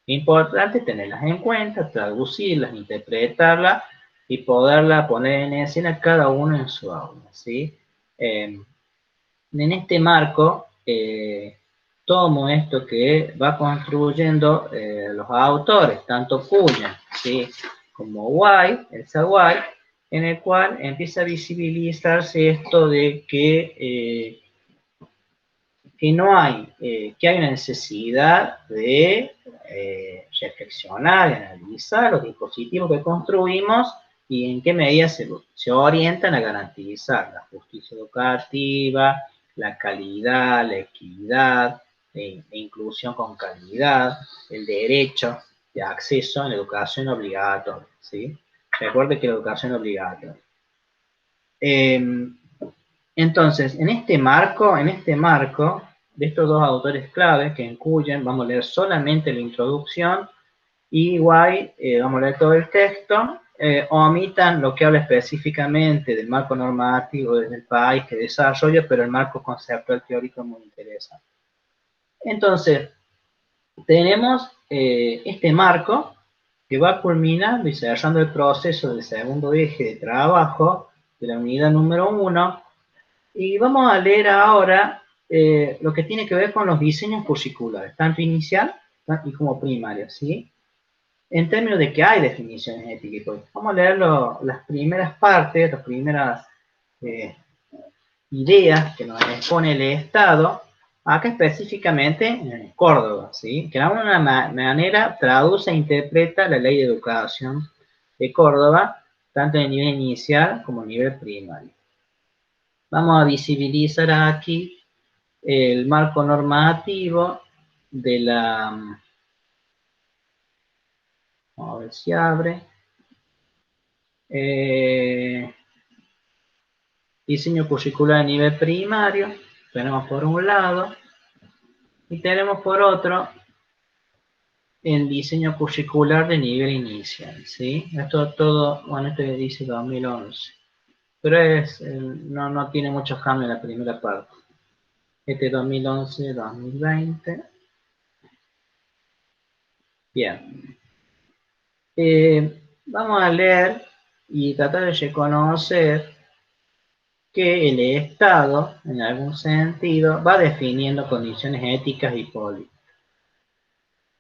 A: Importante tenerlas en cuenta, traducirlas, interpretarlas y poderla poner en escena cada uno en su aula, ¿sí? En este marco, tomo esto que va construyendo los autores, tanto Cullen, ¿sí?, como White, Elsa White, en el cual empieza a visibilizarse esto de que no hay, que hay una necesidad de reflexionar, de analizar los dispositivos que construimos y en qué medida se orientan a garantizar la justicia educativa, la calidad, la equidad, la inclusión con calidad, el derecho de acceso a la educación obligatoria, ¿sí? Recuerde que la educación es obligatoria. Entonces, en este marco de estos dos autores claves que incluyen, vamos a leer solamente la introducción, y White, vamos a leer todo el texto, omitan lo que habla específicamente del marco normativo del país que desarrolla, pero el marco conceptual teórico es muy interesante. Entonces, tenemos este marco que va culminando y cerrando el proceso del segundo eje de trabajo de la unidad número 1, y vamos a leer ahora lo que tiene que ver con los diseños curriculares, tanto inicial y como primario, ¿sí? En términos de que hay definiciones éticas y políticas. Vamos a leer las primeras partes, las primeras ideas que nos expone el Estado, acá específicamente en Córdoba, ¿sí?, que de alguna manera traduce e interpreta la Ley de Educación de Córdoba, tanto en nivel inicial como en nivel primario. Vamos a visibilizar aquí el marco normativo de la... Vamos a ver si abre. Diseño curricular a nivel primario, tenemos por un lado, y tenemos por otro el diseño curricular de nivel inicial, ¿sí? Esto todo, bueno, esto dice 2011, pero no tiene mucho cambio en la primera parte. Este 2011, 2020. Bien. Vamos a leer y tratar de reconocer que el Estado, en algún sentido, va definiendo condiciones éticas y políticas.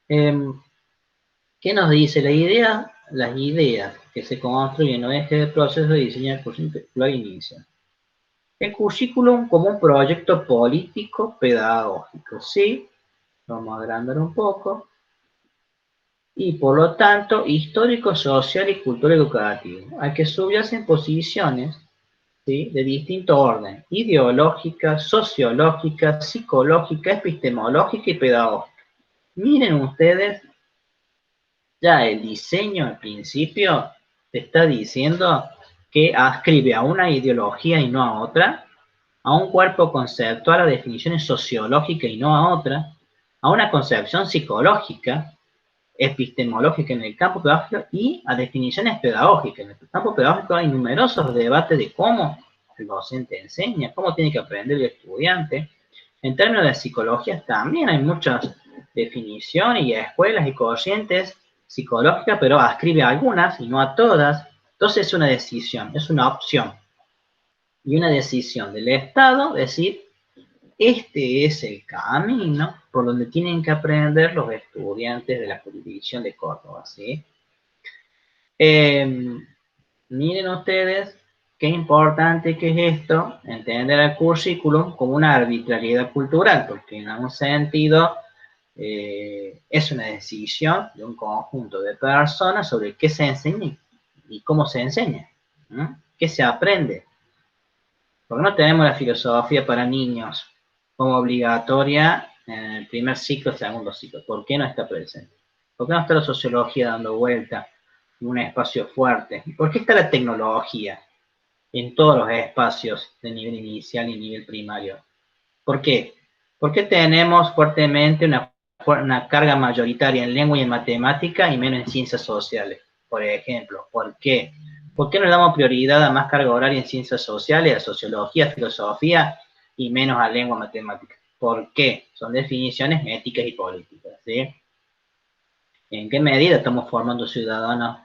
A: ¿Qué nos dice la idea? Las ideas que se construyen en este proceso de diseño del currículo inicial. El currículum como un proyecto político pedagógico, ¿sí? Vamos a agrandar un poco. Y por lo tanto, histórico, social y cultural educativo, al que subyacen posiciones ¿sí? De distinto orden, ideológica, sociológica, psicológica, epistemológica y pedagógica. Miren ustedes, ya el diseño al principio te está diciendo que ascribe a una ideología y no a otra, a un cuerpo conceptual a definiciones sociológicas y no a otra, a una concepción psicológica, epistemológica en el campo pedagógico y a definiciones pedagógicas. En el campo pedagógico hay numerosos debates de cómo el docente enseña, cómo tiene que aprender el estudiante. En términos de psicología también hay muchas definiciones y escuelas y corrientes psicológicas, pero ascribe a algunas y no a todas. Entonces es una decisión, es una opción y una decisión del Estado decir, este es el camino por donde tienen que aprender los estudiantes de la jurisdicción de Córdoba, ¿sí? Miren ustedes qué importante que es esto, entender el currículum como una arbitrariedad cultural, porque en algún sentido es una decisión de un conjunto de personas sobre qué se enseña y cómo se enseña, ¿no? ¿Qué se aprende? Porque no tenemos la filosofía para niños como obligatoria en el primer ciclo, segundo ciclo. ¿Por qué no está presente? ¿Por qué no está la sociología dando vuelta en un espacio fuerte? ¿Por qué está la tecnología en todos los espacios de nivel inicial y nivel primario? ¿Por qué? Porque tenemos fuertemente una carga mayoritaria en lengua y en matemática y menos en ciencias sociales, por ejemplo. ¿Por qué? ¿Por qué no le damos prioridad a más carga horaria en ciencias sociales, a sociología, filosofía y menos a lengua y matemática? ¿Por qué? Son definiciones éticas y políticas, ¿sí? ¿En qué medida estamos formando ciudadanos?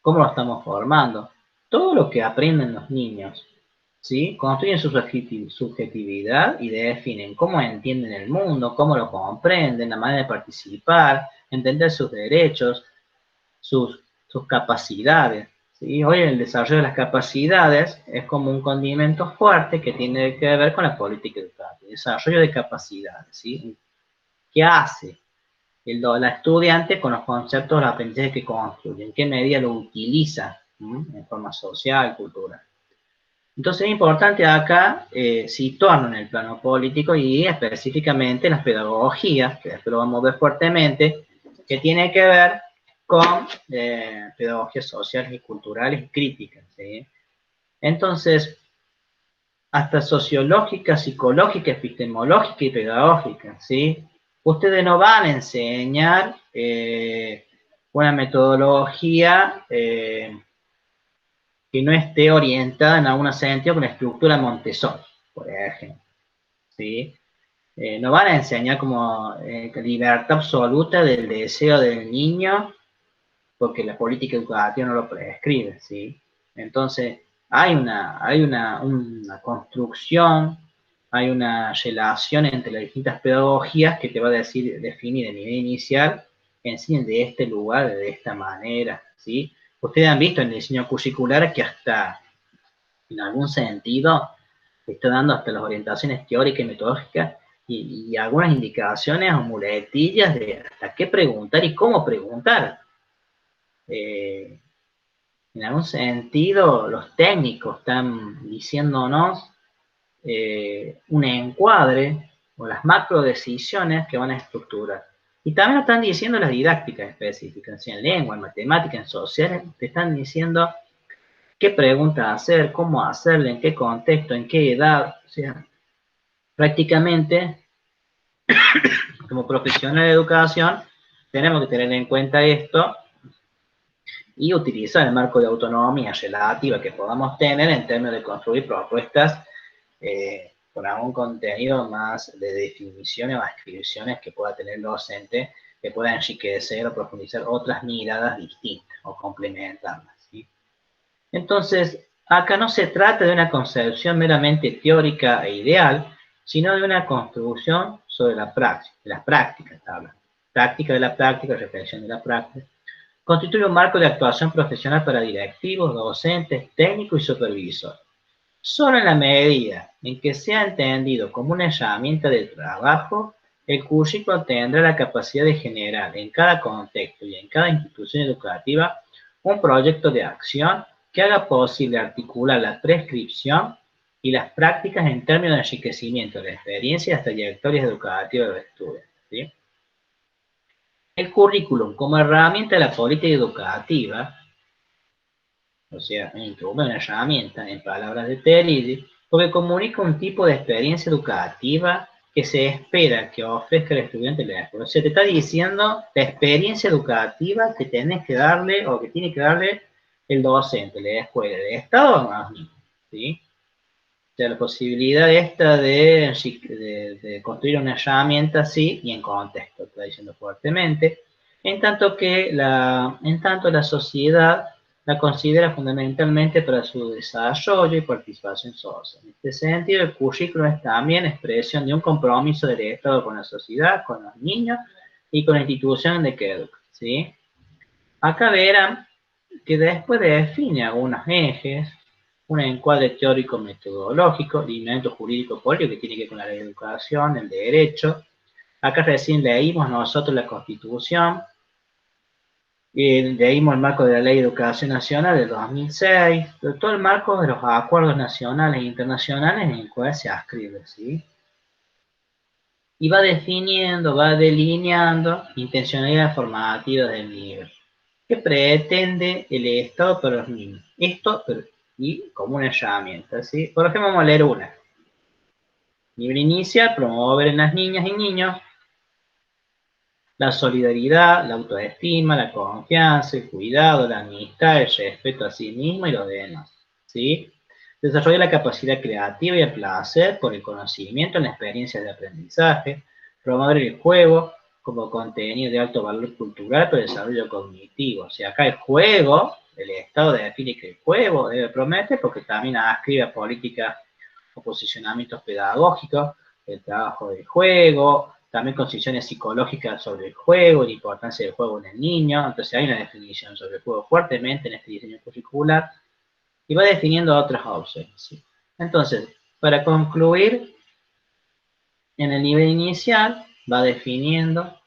A: ¿Cómo lo estamos formando? Todo lo que aprenden los niños, ¿sí? Construyen su subjetividad y definen cómo entienden el mundo, cómo lo comprenden, la manera de participar, entender sus derechos, sus capacidades, ¿sí? Hoy el desarrollo de las capacidades es como un condimento fuerte que tiene que ver con la política educativa, desarrollo de capacidades, ¿sí? ¿Qué hace la estudiante con los conceptos de aprendizaje que construye? ¿En qué medida lo utiliza? En forma social, cultural? Entonces es importante acá situarnos en el plano político y específicamente las pedagogías, que después lo vamos a ver fuertemente, que tiene que ver con pedagogías sociales y culturales y críticas, ¿sí? Entonces, hasta sociológica, psicológica, epistemológica y pedagógica, ¿sí? Ustedes no van a enseñar una metodología que no esté orientada en algún sentido con la estructura Montessori, por ejemplo, ¿sí? No van a enseñar como libertad absoluta del deseo del niño, porque la política educativa no lo prescribe, ¿sí? Entonces, hay una construcción, hay una relación entre las distintas pedagogías que te va a decir, definir el nivel inicial, enseñen de este lugar, de esta manera, ¿sí? Ustedes han visto en el diseño curricular que hasta, en algún sentido, está dando hasta las orientaciones teóricas y metodológicas y algunas indicaciones o muletillas de hasta qué preguntar y cómo preguntar. Eh, en algún sentido, los técnicos están diciéndonos un encuadre o las macro decisiones que van a estructurar. Y también lo están diciendo las didácticas específicas, en lengua, en matemática, en sociales, te están diciendo qué preguntas hacer, cómo hacerle, en qué contexto, en qué edad. O sea, prácticamente, como profesional de educación, tenemos que tener en cuenta esto y utilizar el marco de autonomía relativa que podamos tener en términos de construir propuestas con algún contenido más de definiciones o ascripciones que pueda tener el docente, que pueda enriquecer o profundizar otras miradas distintas o complementarlas, ¿sí? Entonces, acá no se trata de una concepción meramente teórica e ideal, sino de una construcción sobre la práctica, de las prácticas, habla. Práctica de la práctica, reflexión de la práctica. Constituye un marco de actuación profesional para directivos, docentes, técnicos y supervisores. Solo en la medida en que sea entendido como una herramienta de trabajo, el currículo tendrá la capacidad de generar en cada contexto y en cada institución educativa un proyecto de acción que haga posible articular la prescripción y las prácticas en términos de enriquecimiento de la experiencia y las trayectorias educativas de los estudiantes, ¿sí? El currículum como herramienta de la política educativa, o sea, una herramienta, en palabras de Teridi, porque comunica un tipo de experiencia educativa que se espera que ofrezca el estudiante de la escuela. O sea, te está diciendo la experiencia educativa que tenés que darle o que tiene que darle el docente de la escuela, de Estado o más, ¿sí? O sea, la posibilidad esta de construir una herramienta así y en contexto, está diciendo fuertemente, en tanto la sociedad la considera fundamentalmente para su desarrollo y participación social. En este sentido, el currículo es también expresión de un compromiso del Estado con la sociedad, con los niños y con la institución de que educa, ¿sí? Acá verán que después define algunos ejes, un encuadre teórico-metodológico, lineamiento jurídico-político que tiene que ver con la educación, el derecho. Acá recién leímos nosotros la Constitución, leímos el marco de la Ley de Educación Nacional del 2006, todo el marco de los acuerdos nacionales e internacionales en el cual se ascribe, ¿sí? Y va definiendo, va delineando intencionalidades formativas del nivel. ¿Qué pretende el Estado para los niños? Esto y como una herramienta, ¿sí? Por ejemplo, vamos a leer una. Nivel inicial, promover en las niñas y niños la solidaridad, la autoestima, la confianza, el cuidado, la amistad, el respeto a sí mismo y los demás, ¿sí? Desarrolla la capacidad creativa y el placer por el conocimiento en las experiencias de aprendizaje, promover el juego como contenido de alto valor cultural para el desarrollo cognitivo. O sea, acá el juego, el Estado define que el juego debe prometer porque también adscribe a políticas o posicionamientos pedagógicos, el trabajo del juego, también concepciones psicológicas sobre el juego, la importancia del juego en el niño. Entonces hay una definición sobre el juego fuertemente en este diseño curricular y va definiendo otras opciones, ¿sí? Entonces, para concluir, en el nivel inicial va definiendo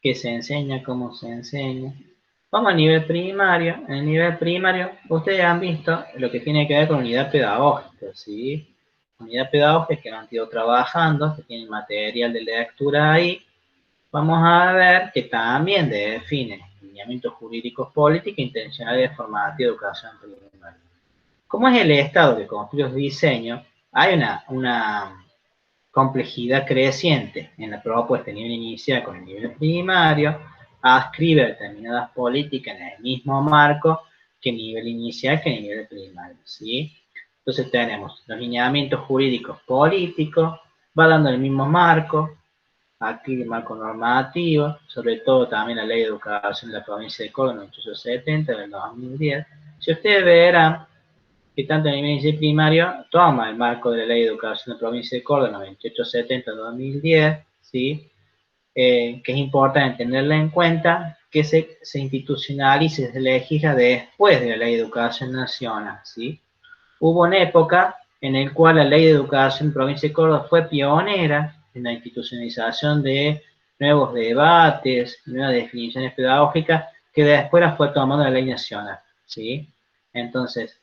A: qué se enseña, cómo se enseña. Vamos al nivel primario. En el nivel primario, ustedes han visto lo que tiene que ver con unidad pedagógica, ¿sí? Unidad pedagógica que han ido trabajando, que tienen material de lectura ahí. Vamos a ver que también define lineamientos jurídicos políticos e intencionalidad formativa de educación primaria. Como es el Estado que construye los diseños, hay una complejidad creciente en la propuesta a nivel inicial con el nivel primario, adscribe determinadas políticas en el mismo marco que nivel inicial que nivel primario, ¿sí? Entonces tenemos los lineamientos jurídicos políticos, va dando el mismo marco, aquí el marco normativo, sobre todo también la Ley de Educación de la Provincia de Córdoba, 1870 del 2010. Si ustedes verán que tanto a nivel primario toma el marco de la Ley de Educación de la Provincia de Córdoba 9870-2010, ¿sí? Que es importante tenerla en cuenta, que se institucionalice, se legisla después de la Ley de Educación Nacional, ¿sí? Hubo una época en la cual la Ley de Educación de la Provincia de Córdoba fue pionera en la institucionalización de nuevos debates, nuevas definiciones pedagógicas, que después las fue tomando la Ley Nacional, ¿sí? Entonces,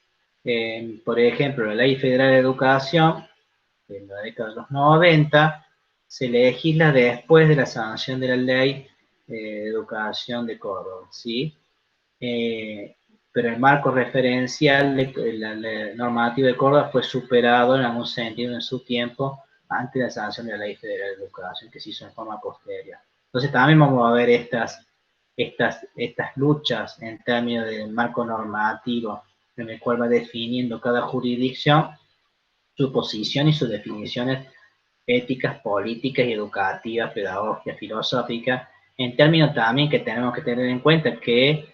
A: por ejemplo, la Ley Federal de Educación, en la década de los 90, se legisla después de la sanción de la Ley de Educación de Córdoba, ¿sí? Pero el marco referencial de la normativa de Córdoba fue superado en algún sentido en su tiempo antes de la sanción de la Ley Federal de Educación, que se hizo en forma posterior. Entonces también vamos a ver estas luchas en términos del marco normativo en el cual va definiendo cada jurisdicción su posición y sus definiciones éticas, políticas y educativas, pedagógicas, filosóficas, en términos también que tenemos que tener en cuenta que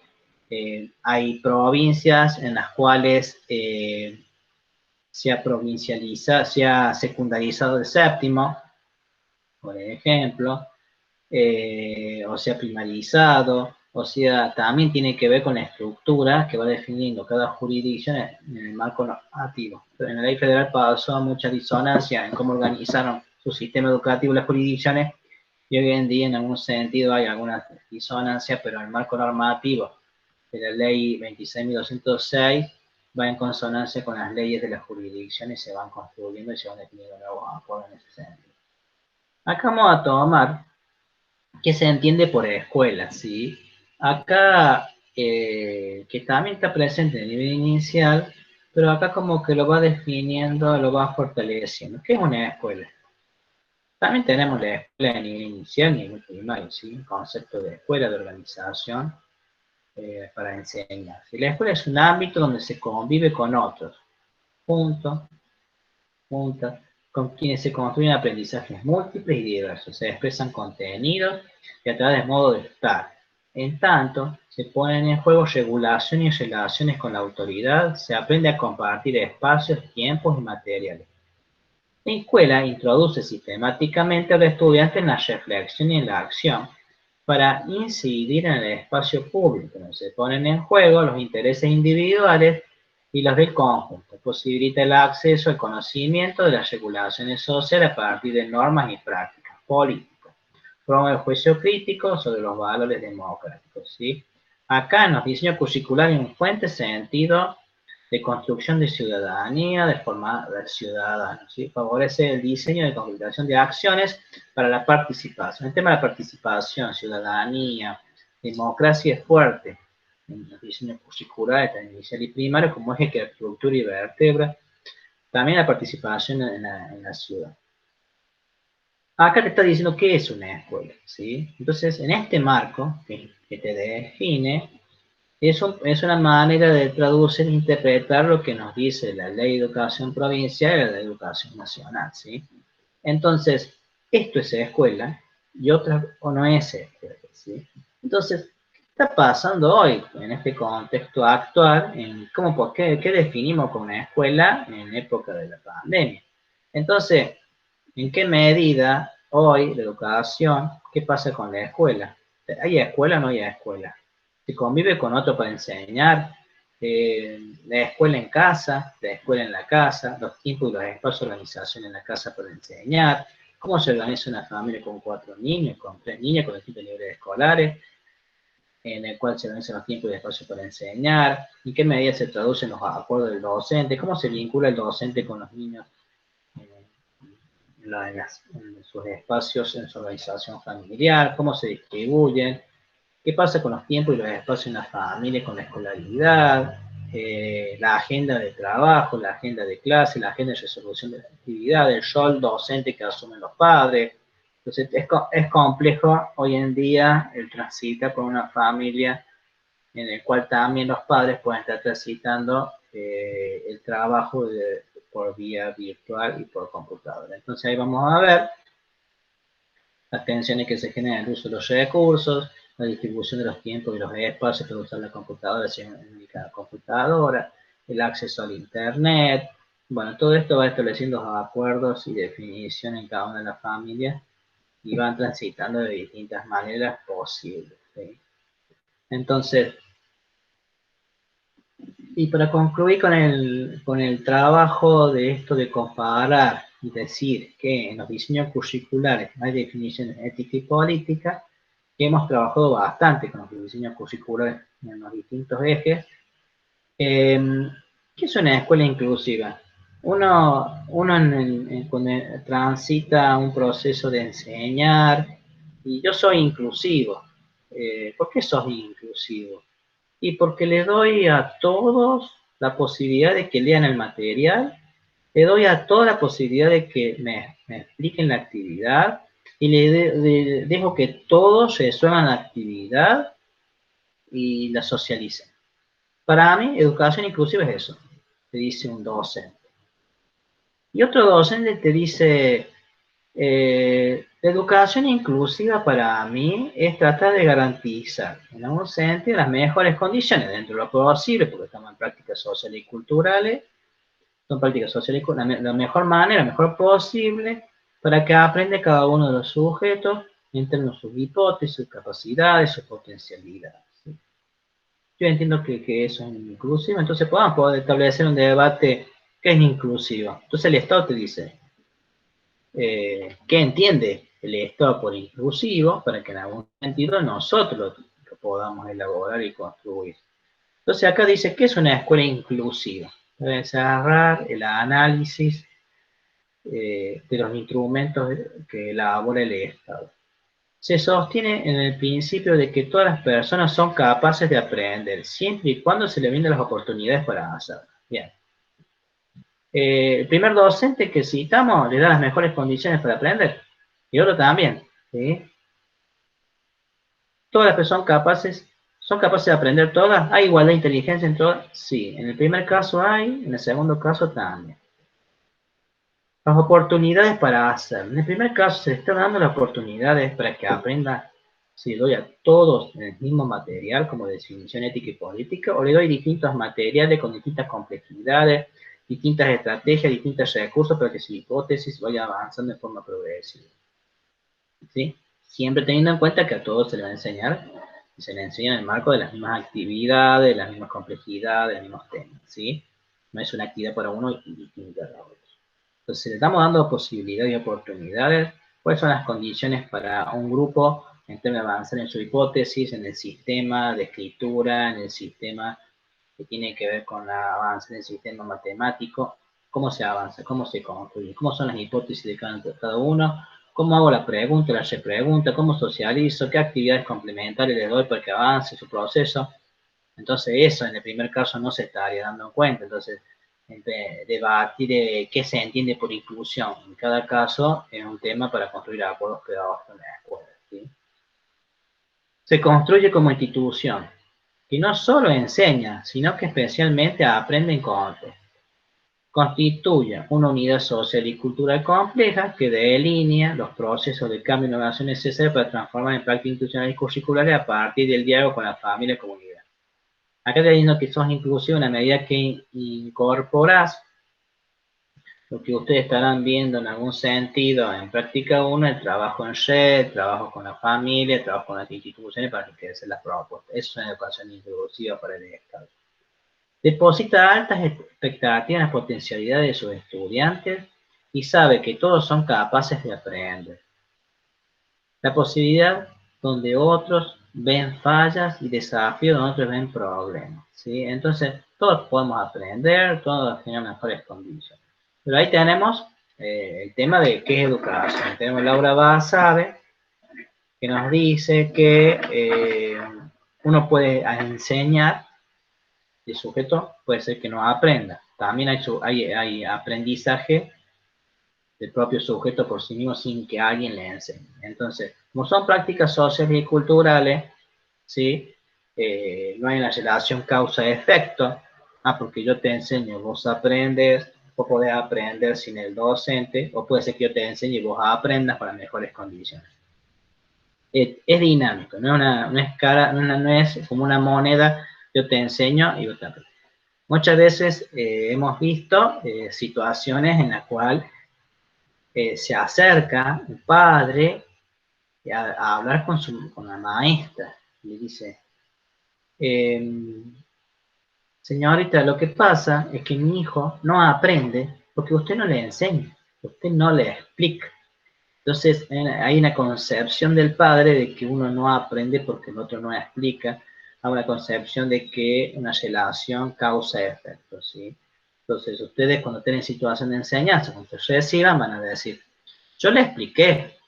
A: hay provincias en las cuales se ha secundarizado el séptimo, por ejemplo, o sea primarizado, o sea, también tiene que ver con la estructura que va definiendo cada jurisdicción en el marco normativo. Pero en la ley federal pasó mucha disonancia en cómo organizaron su sistema educativo las jurisdicciones, y hoy en día en algún sentido hay alguna disonancia, pero el marco normativo que la ley 26.206 va en consonancia con las leyes de la jurisdicción y se van construyendo y se van definiendo nuevos acuerdos en ese sentido. Acá vamos a tomar qué se entiende por escuela, ¿sí? Acá, que también está presente en el nivel inicial, pero acá como que lo va definiendo, lo va fortaleciendo. ¿Qué es una escuela? También tenemos la escuela de nivel inicial, nivel primario, ¿sí? Un concepto de escuela, de organización, para enseñar. ¿Sí? La escuela es un ámbito donde se convive con otros, juntos, con quienes se construyen aprendizajes múltiples y diversos, se expresan contenidos y a través de modo de estar. En tanto, se ponen en juego regulación y relaciones con la autoridad, se aprende a compartir espacios, tiempos y materiales. La escuela introduce sistemáticamente al estudiante en la reflexión y en la acción para incidir en el espacio público, donde se ponen en juego los intereses individuales y los del conjunto. Posibilita el acceso al conocimiento de las regulaciones sociales a partir de normas y prácticas políticas. Promueve el juicio crítico sobre los valores democráticos, ¿sí? Acá en los diseños curriculares hay un fuerte sentido de construcción de ciudadanía, de formar ciudadanos, ¿sí? Favorece el diseño de configuración de acciones para la participación. El tema de la participación, ciudadanía, democracia es fuerte en los diseños curriculares, tanto inicial y primario, como eje que estructura y vertebra. También la participación en la ciudad. Acá te está diciendo qué es una escuela, ¿sí? Entonces, en este marco que te define, es una manera de traducir e interpretar lo que nos dice la Ley de Educación Provincial y la Ley de Educación Nacional, ¿sí? Entonces, esto es escuela y otra o no es escuela, ¿sí? Entonces, ¿qué está pasando hoy en este contexto actual? ¿Qué definimos como una escuela en época de la pandemia? Entonces, ¿en qué medida hoy la educación, qué pasa con la escuela? ¿Hay escuela o no hay escuela? ¿Se convive con otro para enseñar? La escuela en casa, la escuela en la casa, los tiempos y los espacios de organización en la casa para enseñar, cómo se organiza una familia con 4 niños, con 3 niñas, con distintos niveles escolares, en el cual se organizan los tiempos y espacios para enseñar, en qué medida se traducen los acuerdos del docente, cómo se vincula el docente con los niños en sus espacios, en su organización familiar, cómo se distribuyen, qué pasa con los tiempos y los espacios en la familia, con la escolaridad, la agenda de trabajo, la agenda de clase, la agenda de resolución de las actividades, el rol docente que asumen los padres. Entonces, es complejo hoy en día el transitar con una familia en el cual también los padres pueden estar transitando el trabajo por vía virtual y por computadora. Entonces ahí vamos a ver las tensiones que se generan en el uso de los recursos, la distribución de los tiempos y los espacios para usar la computadora, en cada computadora, el acceso al internet. Bueno, todo esto va estableciendo acuerdos y definiciones en cada una de las familias y van transitando de distintas maneras posibles, ¿sí? Entonces, y para concluir con el trabajo de esto de comparar y decir que en los diseños curriculares hay definiciones éticas y políticas, que hemos trabajado bastante con los diseños curriculares en los distintos ejes. ¿Qué es una escuela inclusiva? Uno cuando transita un proceso de enseñar, y yo soy inclusivo. ¿Por qué sos inclusivo? Y porque le doy a todos la posibilidad de que lean el material, le doy a todos la posibilidad de que me expliquen la actividad y le dejo que todos resuelvan la actividad y la socialicen. Para mí, educación inclusiva es eso, te dice un docente. Y otro docente te dice, la educación inclusiva para mí es tratar de garantizar, en algún sentido, las mejores condiciones dentro de lo posible, porque estamos en prácticas sociales y culturales, son prácticas sociales y culturales, la mejor manera, la mejor posible, para que aprenda cada uno de los sujetos, entren sus hipótesis, sus capacidades, sus potencialidades. ¿Sí? Yo entiendo que eso es inclusivo, entonces podemos poder establecer un debate que es inclusivo. Entonces el Estado te dice, ¿qué entiende el Estado por inclusivo? Para que en algún sentido nosotros lo podamos elaborar y construir. Entonces acá dice, ¿qué es una escuela inclusiva? Debe cerrar el análisis de los instrumentos que elabora el Estado. Se sostiene en el principio de que todas las personas son capaces de aprender, siempre y cuando se le brinden las oportunidades para hacerlo. Bien. El primer docente que citamos le da las mejores condiciones para aprender, y otro también. ¿Sí? Todas las personas son capaces de aprender todas. ¿Hay igualdad de inteligencia en todas? Sí. En el primer caso hay, en el segundo caso también. Las oportunidades para hacer. En el primer caso se le está dando las oportunidades para que aprenda, si le doy a todos el mismo material como definición ética y política, o le doy distintos materiales con distintas complejidades, distintas estrategias, distintos recursos para que su hipótesis vaya avanzando de forma progresiva. ¿Sí? Siempre teniendo en cuenta que a todos se les va a enseñar, y se les enseña en el marco de las mismas actividades, las mismas complejidades, los mismos temas. ¿Sí? No es una actividad para uno y distinta para otro. Entonces, le estamos dando posibilidades y oportunidades. ¿Cuáles son las condiciones para un grupo en términos de avanzar en su hipótesis, en el sistema de escritura, en el sistema que tiene que ver con la avance en el sistema matemático? ¿Cómo se avanza? ¿Cómo se construye? ¿Cómo son las hipótesis de cada uno? ¿Cómo hago la pregunta, la repregunta? ¿Cómo socializo? ¿Qué actividades complementarias le doy para que avance su proceso? Entonces, eso en el primer caso no se estaría dando en cuenta. Entonces, debatir qué se entiende por inclusión en cada caso es un tema para construir acuerdos pedagógicos en la escuela. ¿Sí? Se construye como institución, que no solo enseña, sino que especialmente aprende con otros. Constituye una unidad social y cultural compleja que delinea los procesos de cambio y innovación necesarios para transformar en prácticas institucionales y curriculares a partir del diálogo con la familia y comunidad. Acá te diciendo que sos inclusivo en la medida que incorporas lo que ustedes estarán viendo en algún sentido en práctica 1, el trabajo en red, el trabajo con la familia, el trabajo con las instituciones para enriquecer las propuestas. Eso es una educación inclusiva para el Estado. Deposita altas expectativas en las potencialidades de sus estudiantes y sabe que todos son capaces de aprender. La posibilidad donde otros ven fallas y desafíos, donde otros ven problemas. ¿Sí? Entonces, todos podemos aprender, todos tenemos mejores condiciones. Pero ahí tenemos el tema de qué es educación. Tenemos Laura Basabe, que nos dice que uno puede enseñar, y el sujeto puede ser que no aprenda. También hay aprendizaje del propio sujeto por sí mismo sin que alguien le enseñe. Entonces, como son prácticas sociales y culturales, ¿sí? No hay una relación causa-efecto. Porque yo te enseño, vos aprendes, vos podés aprender sin el docente, o puede ser que yo te enseñe y vos aprendas para mejores condiciones. Es dinámico, no es como una moneda, yo te enseño y vos te aprendes. Muchas veces hemos visto situaciones en las cuales se acerca un padre a hablar con la maestra y le dice, señorita, lo que pasa es que mi hijo no aprende porque usted no le enseña, usted no le explica. Entonces hay una concepción del padre de que uno no aprende porque el otro no explica, hay una concepción de que una relación causa efecto, ¿sí? Entonces ustedes cuando tienen situación de enseñanza, cuando se reciban, van a decir, yo le expliqué.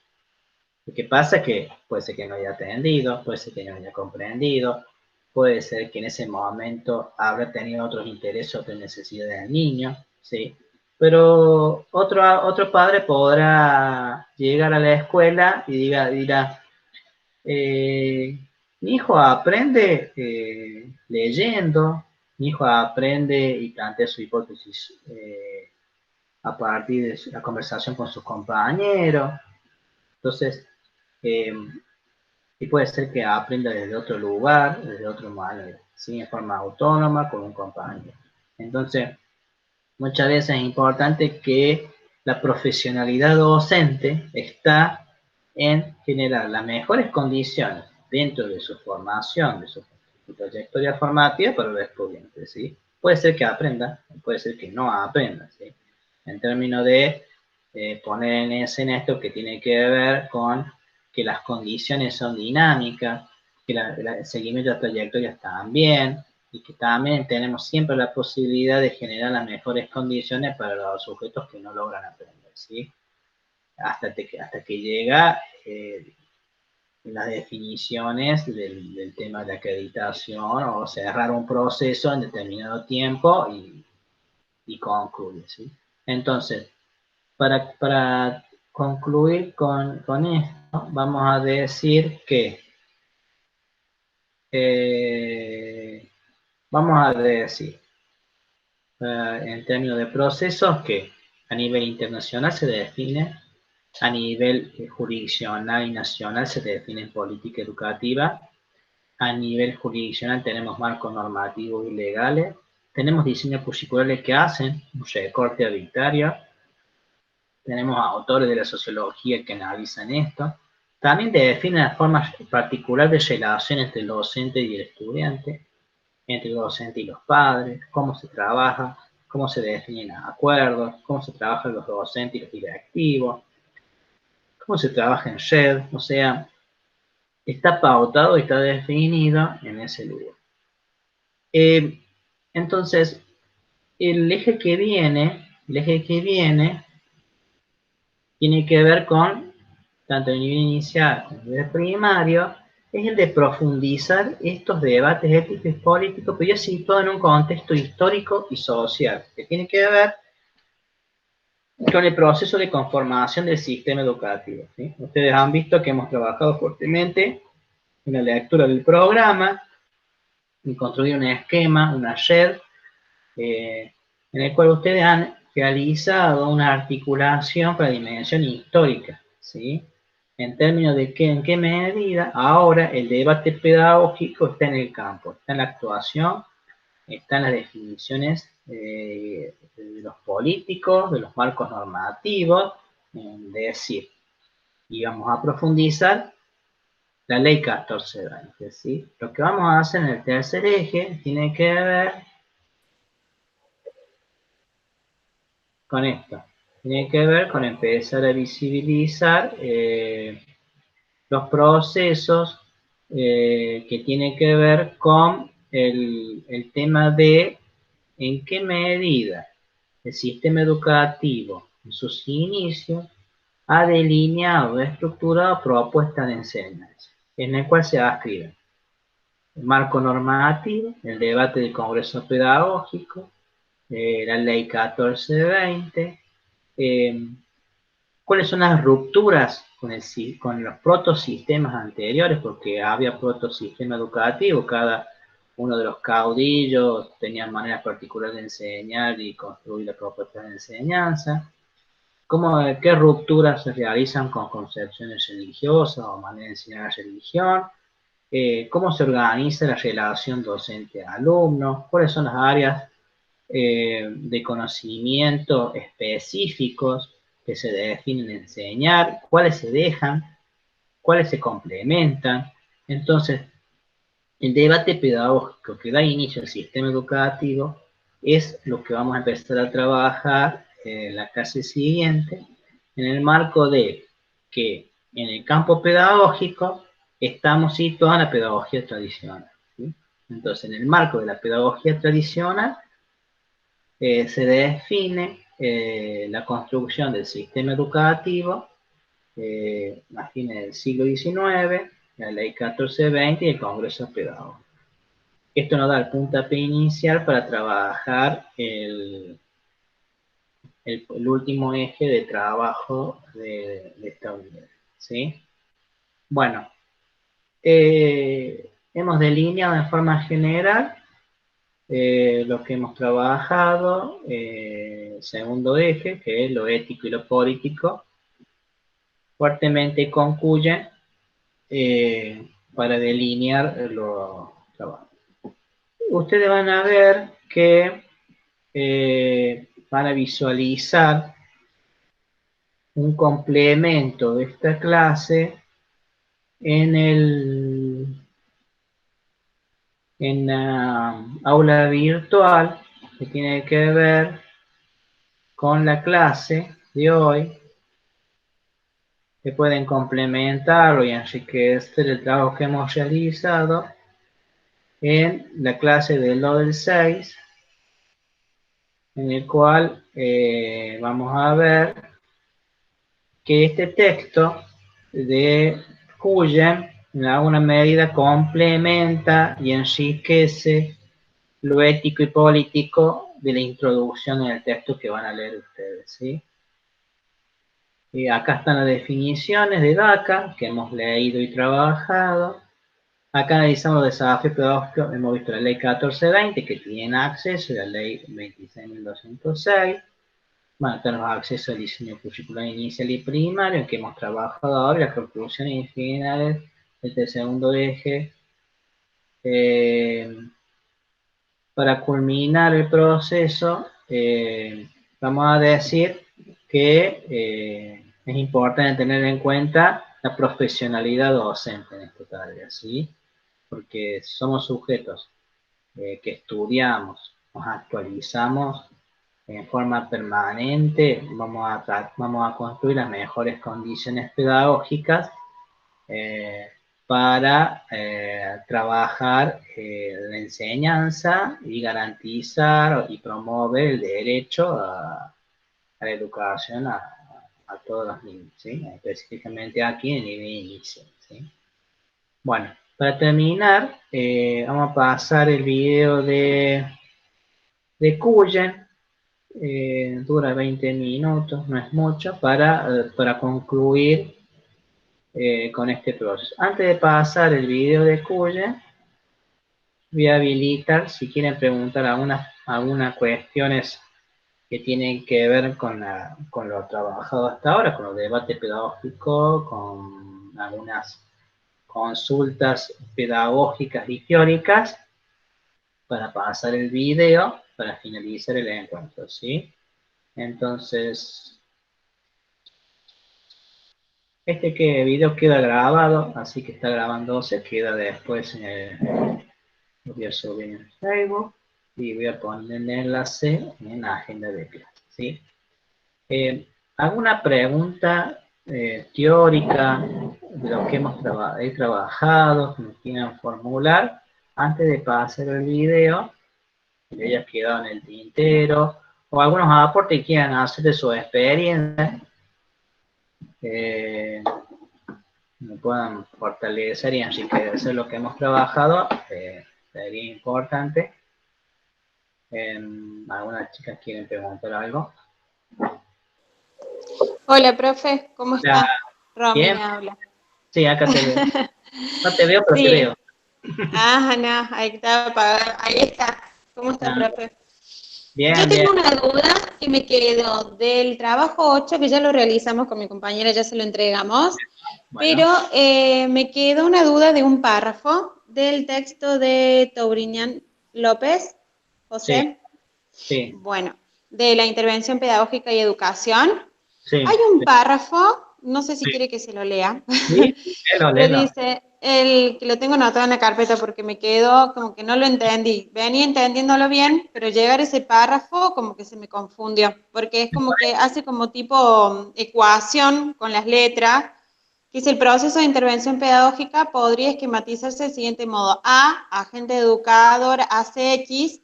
A: Lo que pasa es que puede ser que no haya atendido, puede ser que no haya comprendido, puede ser que en ese momento habrá tenido otros intereses, otras necesidades del niño, ¿sí? Pero otro padre podrá llegar a la escuela y dirá, mi hijo aprende leyendo, mi hijo aprende y plantea su hipótesis a partir de la conversación con sus compañeros. Entonces, y puede ser que aprenda desde otro lugar, desde otra manera, ¿sí? En forma autónoma, con un compañero. Entonces, muchas veces es importante que la profesionalidad docente está en generar las mejores condiciones dentro de su formación, de su trayectoria formativa para los estudiantes, ¿sí? Puede ser que aprenda, puede ser que no aprenda, ¿sí? En términos de poner en escena esto que tiene que ver con que las condiciones son dinámicas, que el seguimiento de las trayectorias también, y que también tenemos siempre la posibilidad de generar las mejores condiciones para los sujetos que no logran aprender, ¿sí? Hasta que llega las definiciones del tema de acreditación o cerrar un proceso en determinado tiempo y concluye, ¿sí? Entonces, para concluir con esto, vamos a decir que vamos a decir en términos de procesos que a nivel internacional se define, a nivel jurisdiccional y nacional se define política educativa, a nivel jurisdiccional tenemos marcos normativos y legales, tenemos diseños curriculares que hacen un recorte arbitrario, tenemos autores de la sociología que analizan esto, también definen la forma particular de relación entre el docente y el estudiante, entre el docente y los padres, cómo se trabaja, cómo se definen acuerdos, cómo se trabajan los docentes y los directivos, cómo se trabaja en red, o sea, está pautado y está definido en ese lugar. Entonces, el eje que viene tiene que ver con, tanto el nivel inicial como el nivel primario, es el de profundizar estos debates éticos y políticos, pero ya situado en un contexto histórico y social, que tiene que ver con el proceso de conformación del sistema educativo, ¿sí? Ustedes han visto que hemos trabajado fuertemente en la lectura del programa, en construir un esquema, una red, en el cual ustedes han realizado una articulación para dimensión histórica, ¿sí? En términos de que en qué medida ahora el debate pedagógico está en el campo, está en la actuación, está en las definiciones de los políticos, de los marcos normativos, de decir, y vamos a profundizar la ley 1420, ¿sí? Lo que vamos a hacer en el tercer eje tiene que ver con esto. Tiene que ver con empezar a visibilizar los procesos que tienen que ver con el tema de en qué medida el sistema educativo en sus inicios ha delineado, estructurado propuestas de enseñanza, en el cual se escriben el marco normativo, el debate del Congreso Pedagógico, la ley 1420, cuáles son las rupturas con los protosistemas anteriores, porque había protosistema educativo, cada uno de los caudillos tenía maneras particulares de enseñar y construir la propuesta de enseñanza, qué rupturas se realizan con concepciones religiosas o maneras de enseñar la religión, cómo se organiza la relación docente-alumno, cuáles son las áreas de conocimiento específicos que se definen enseñar, cuáles se dejan, cuáles se complementan. Entonces, el debate pedagógico que da inicio al sistema educativo es lo que vamos a empezar a trabajar en la clase siguiente, en el marco de que en el campo pedagógico estamos situados en la pedagogía tradicional, ¿sí? Entonces, en el marco de la pedagogía tradicional, se define la construcción del sistema educativo a fines del siglo XIX, la ley 1420 y el Congreso Pedagógico. Esto nos da el puntapié inicial para trabajar el último eje de trabajo de esta unidad, ¿sí? Bueno, hemos delineado en forma general lo que hemos trabajado, segundo eje, que es lo ético y lo político, fuertemente concluyen para delinear los trabajos. Ustedes van a ver que van a visualizar un complemento de esta clase en la aula virtual que tiene que ver con la clase de hoy, que pueden complementarlo y enriquecer el trabajo que hemos realizado en la clase del 2 del 6, en el cual vamos a ver que este texto de Cullen en alguna medida complementa y enriquece lo ético y político de la introducción en el texto que van a leer ustedes, ¿sí? Y acá están las definiciones de DACA que hemos leído y trabajado. Acá analizamos los desafíos pedagógicos, hemos visto la ley 1420 que tienen acceso, y la ley 26.206. Bueno, acá los accesos al diseño curricular inicial y primario, en que hemos trabajado ahora, las conclusiones finales de este segundo eje. Para culminar el proceso, vamos a decir que es importante tener en cuenta la profesionalidad docente en esta tarea, ¿sí? Porque somos sujetos que estudiamos, nos actualizamos en forma permanente, vamos a construir las mejores condiciones pedagógicas para trabajar la enseñanza y garantizar y promover el derecho a la educación a todos los niños, ¿sí? Específicamente aquí en el nivel inicio, ¿sí? Bueno, para terminar, vamos a pasar el video de Cullen. Dura 20 minutos, no es mucho, para concluir con este proceso. Antes de pasar el video de Cullen, voy a habilitar, si quieren preguntar algunas cuestiones que tienen que ver con lo trabajado hasta ahora, con los debates pedagógicos, con algunas consultas pedagógicas y teóricas, para pasar el video, para finalizar el encuentro, ¿sí? Entonces, este video queda grabado, así que está grabándose, queda después lo voy a subir en Facebook y voy a poner el enlace en la agenda de clase, ¿sí? ¿Alguna pregunta teórica de lo que he trabajado, que me quieran formular antes de pasar el video, que haya quedado en el tintero, o algunos aportes que quieran hacer de su experiencia, me puedan fortalecer y enriquecer lo que hemos trabajado, sería importante. ¿Algunas chicas quieren preguntar algo?
B: Hola, profe, ¿cómo
A: Ya,
B: está? Romy
A: bien.
B: me habla.
A: Sí, acá te veo. No te veo, pero te
B: Sí,
A: veo.
B: no, ahí estaba apagado. Ahí está. ¿Cómo está,
A: Ah,
B: profe? Yo
A: bien, bien.
B: tengo una duda que me quedó del trabajo 8 que ya lo realizamos con mi compañera, ya se lo entregamos,
A: Bueno,
B: pero me quedó una duda de un párrafo del texto de Touriñán López,
A: sí,
B: José,
A: sí,
B: bueno, de la intervención pedagógica y educación.
A: sí,
B: Hay un
A: sí.
B: párrafo, no sé si
A: Sí,
B: quiere que se lo lea,
A: sí, léelo,
B: pero
A: léelo.
B: dice, que lo tengo anotado en la carpeta porque me quedó como que no lo entendí. Venía entendiéndolo bien, pero llegar a ese párrafo como que se me confundió, porque es como que hace como tipo ecuación con las letras, que dice el proceso de intervención pedagógica podría esquematizarse del siguiente modo. A, agente educador, hace X,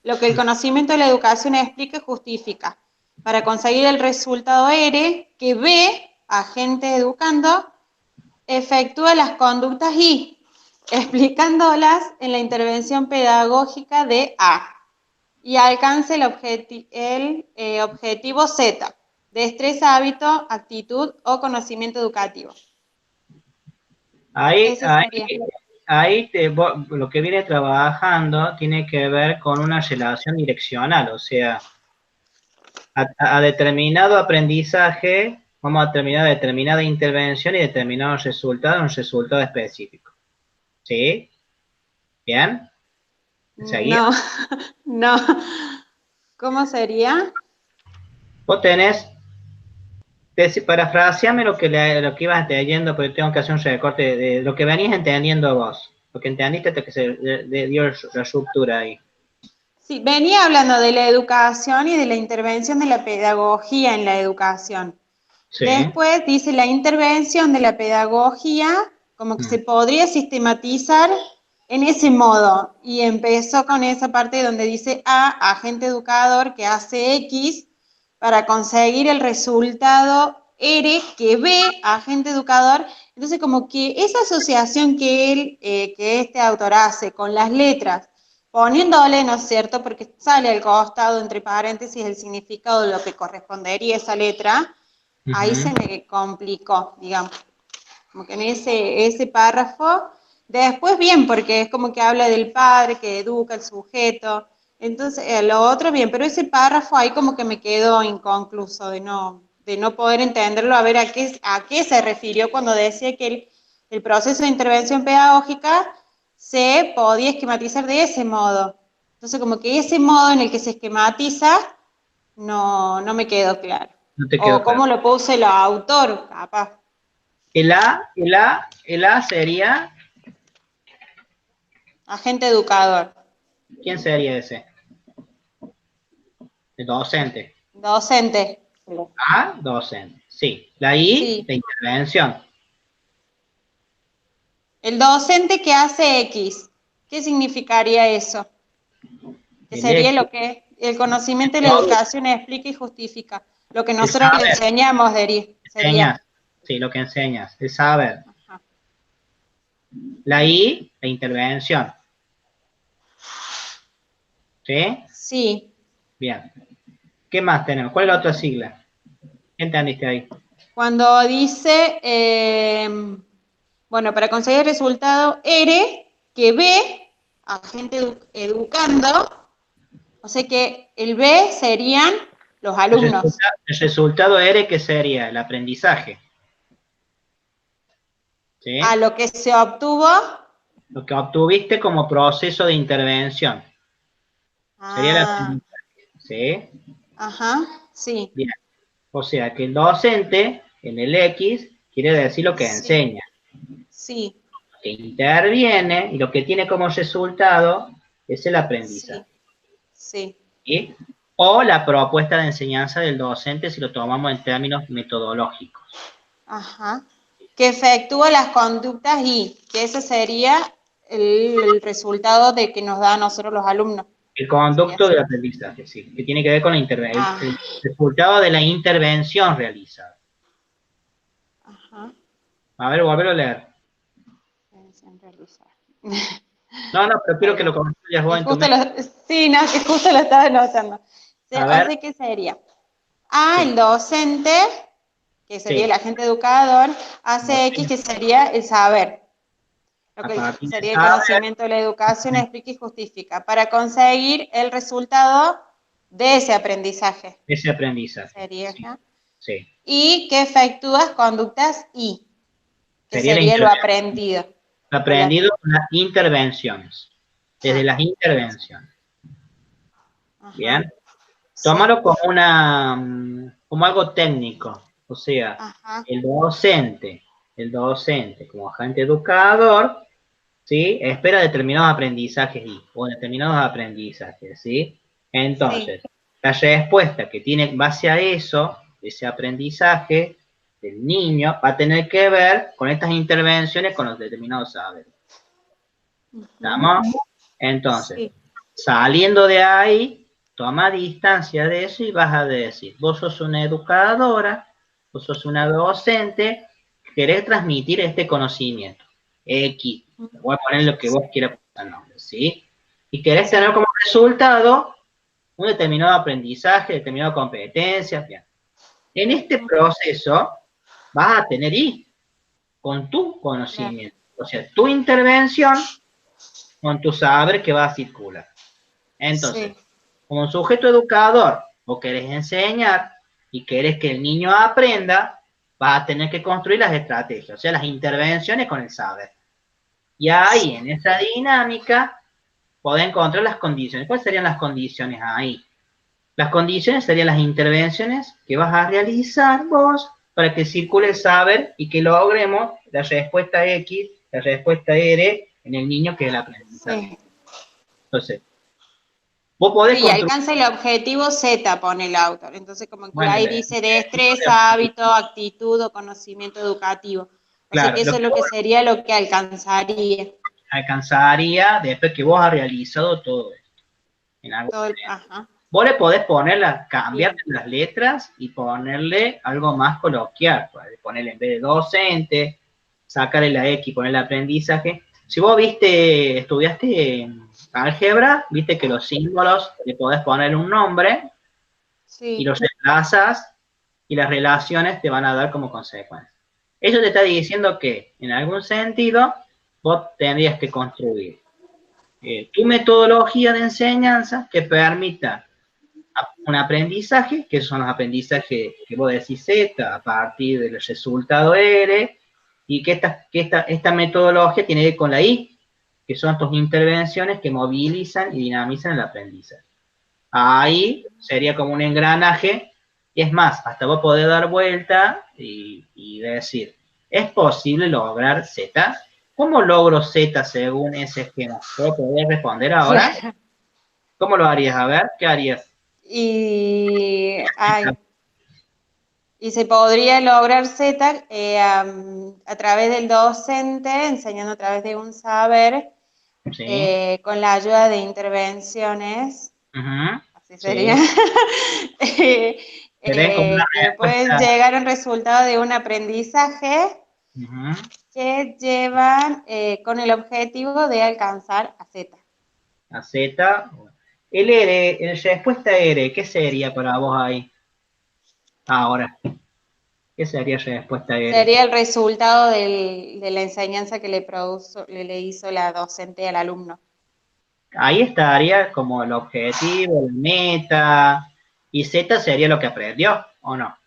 B: lo que el conocimiento de la educación explica y justifica para conseguir el resultado R, que B, agente educando, efectúa las conductas Y, explicándolas en la intervención pedagógica de A, y alcance el objetivo Z, destreza, hábito, actitud o conocimiento educativo.
A: Ahí,
B: Ese
A: ahí,
B: sería.
A: lo que viene trabajando tiene que ver con una relación direccional, o sea, a determinado aprendizaje, vamos a terminar determinada intervención y determinado resultado, un resultado específico. ¿Sí? ¿Bien? ¿Seguía?
B: No, no. ¿Cómo sería?
A: Vos tenés, parafraseame lo que ibas leyendo, porque tengo que hacer un recorte de lo que venís entendiendo vos. Lo que entendiste hasta que se dio la ruptura ahí.
B: Sí, venía hablando de la educación y de la intervención de la pedagogía en la educación.
A: Sí.
B: Después dice la intervención de la pedagogía, como que se podría sistematizar en ese modo, y empezó con esa parte donde dice A, agente educador que hace X para conseguir el resultado R que B, agente educador. Entonces, como que esa asociación que este autor hace con las letras, poniéndole, ¿no es cierto?, porque sale al costado, entre paréntesis, el significado de lo que correspondería a esa letra, ahí se me complicó, digamos. Como que en ese párrafo, después bien, porque es como que habla del padre que educa al sujeto, entonces lo otro bien, pero ese párrafo ahí como que me quedó inconcluso de no poder entenderlo, a ver a qué se refirió cuando decía que el proceso de intervención pedagógica se podía esquematizar de ese modo. Entonces como que ese modo en el que se esquematiza no me quedó claro.
A: No te quedó
B: O
A: claro.
B: cómo lo puso el autor, capaz.
A: El A sería,
B: Agente educador.
A: ¿quién sería ese? El docente.
B: Docente.
A: A, docente. Sí. La I,
B: Sí.
A: la intervención.
B: El docente que hace X. ¿Qué significaría eso? Que
A: El
B: sería
A: X,
B: lo que el conocimiento y la educación explica y justifica. Lo que
A: el
B: nosotros le
A: saber.
B: enseñamos sería.
A: Enseñas. Sí, lo que enseñas. El saber.
B: Ajá.
A: La I, la intervención. ¿Sí?
B: Sí.
A: Bien. ¿Qué más tenemos? ¿Cuál es la otra sigla? ¿Qué entendiste ahí?
B: Cuando dice, bueno, para conseguir el resultado R, que B, agente educando, o sea que el B serían los alumnos.
A: El resultado R, ¿qué sería? El aprendizaje.
B: A
A: ¿Sí?
B: lo que se obtuvo.
A: Lo que obtuviste como proceso de intervención. Sería el
B: Ah,
A: aprendizaje. ¿Sí?
B: ajá, sí,
A: Bien. O sea que el docente, en el X, quiere decir lo que
B: sí,
A: enseña.
B: sí,
A: Lo que interviene y lo que tiene como resultado es el aprendizaje.
B: sí, sí,
A: ¿Sí? O la propuesta de enseñanza del docente si lo tomamos en términos metodológicos.
B: ajá. Que efectúa las conductas y que ese sería el resultado de que nos da a nosotros los alumnos.
A: El
B: Sería
A: conducto
B: así.
A: del aprendizaje, sí, que tiene que ver con
B: Ah,
A: el resultado de la intervención realizada.
B: ajá.
A: A ver, volverlo a leer.
B: Realizar.
A: No, no, pero quiero que lo
B: Perdón.
A: construyas vos
B: Que
A: en tu
B: justo
A: mente.
B: sí, no, que justo lo estaba notando.
A: A
B: O
A: ver,
B: sea, ¿qué sería? A, el
A: sí,
B: docente, que sería el
A: sí.
B: agente educador, hace X,
A: Docente,
B: que sería el saber. Lo
A: a
B: que
A: partir de
B: sería el
A: saber,
B: conocimiento de la educación explica y justifica, para conseguir el resultado de ese aprendizaje.
A: ese aprendizaje,
B: Sería,
A: sí,
B: ¿no?
A: sí.
B: Y que efectúas conductas y, que
A: Sería la
B: sería lo
A: intervención.
B: aprendido. O
A: Aprendido con las intervenciones. Desde las
B: ajá,
A: intervenciones.
B: ajá,
A: Bien.
B: sí,
A: Tómalo como una, como algo técnico. O sea,
B: ajá,
A: el docente, como agente educador, ¿sí? Espera determinados aprendizajes o determinados aprendizajes, ¿sí?
B: sí,
A: Entonces, la respuesta que tiene en base a eso, ese aprendizaje del niño, va a tener que ver con estas intervenciones con los determinados saberes.
B: ujú,
A: ¿Estamos? Entonces,
B: sí,
A: saliendo de ahí, toma distancia de eso y vas a decir, vos sos una educadora, vos sos una docente, querés transmitir este conocimiento. X, te voy a poner lo que vos quieras poner nombre, ¿sí? Y querés tener
B: sí,
A: como resultado un determinado aprendizaje, determinada competencia, bien. En este
B: ujú,
A: proceso vas a tener I con tu
B: claro,
A: conocimiento, o sea, tu intervención con tu saber que va a circular. Entonces,
B: sí,
A: como un sujeto educador, vos querés enseñar y querés que el niño aprenda, vas a tener que construir las estrategias, o sea, las intervenciones con el saber. Y ahí,
B: sí,
A: en esa dinámica, podés encontrar las condiciones. ¿Cuáles serían las condiciones ahí? Las condiciones serían las intervenciones que vas a realizar vos para que circule el saber y que logremos la respuesta X, la respuesta R en el niño que es el aprendizaje.
B: sí.
A: Entonces, vos podés
B: Sí,
A: construir,
B: alcanza el objetivo Z, pone el autor. Entonces, como que
A: bueno,
B: ahí dice destreza, hábito, actitud o conocimiento educativo. O sea
A: claro,
B: que eso es lo que sería lo que alcanzaría.
A: alcanzaría después que vos has realizado todo esto. En algún
B: ajá.
A: Vos le podés cambiar las letras y ponerle algo más coloquial. Podés ponerle en vez de docente, sacarle la X y ponerle aprendizaje. Si vos estudiaste en álgebra, viste que los símbolos le podés poner un nombre y los reemplazas y las relaciones te van a dar como consecuencia. Eso te está diciendo que, en algún sentido, vos tendrías que construir tu metodología de enseñanza que permita un aprendizaje, que son los aprendizajes que vos decís Z, a partir del resultado R, y que esta metodología tiene que ver con la I, que son tus intervenciones que movilizan y dinamizan el aprendizaje. Ahí sería como un engranaje, y es más, hasta vos podés dar vuelta y decir, ¿es posible lograr Z? ¿Cómo logro Z según ese esquema? ¿Vos podés responder ahora? ¿Cómo lo harías? A ver, ¿qué harías?
B: Y se podría lograr Z a través del docente, enseñando a través de un saber,
A: sí.
B: con la ayuda de intervenciones, así sería,
A: que
B: pueden llegar a un resultado de un aprendizaje que llevan con el objetivo de alcanzar a Z.
A: A Z. El R, el respuesta R, ¿qué sería para vos ahí? Ahora, ¿qué sería respuesta R?
B: Sería el resultado de la enseñanza que le hizo la docente al alumno.
A: Ahí estaría como el objetivo, la meta, y Z sería lo que aprendió, ¿o no?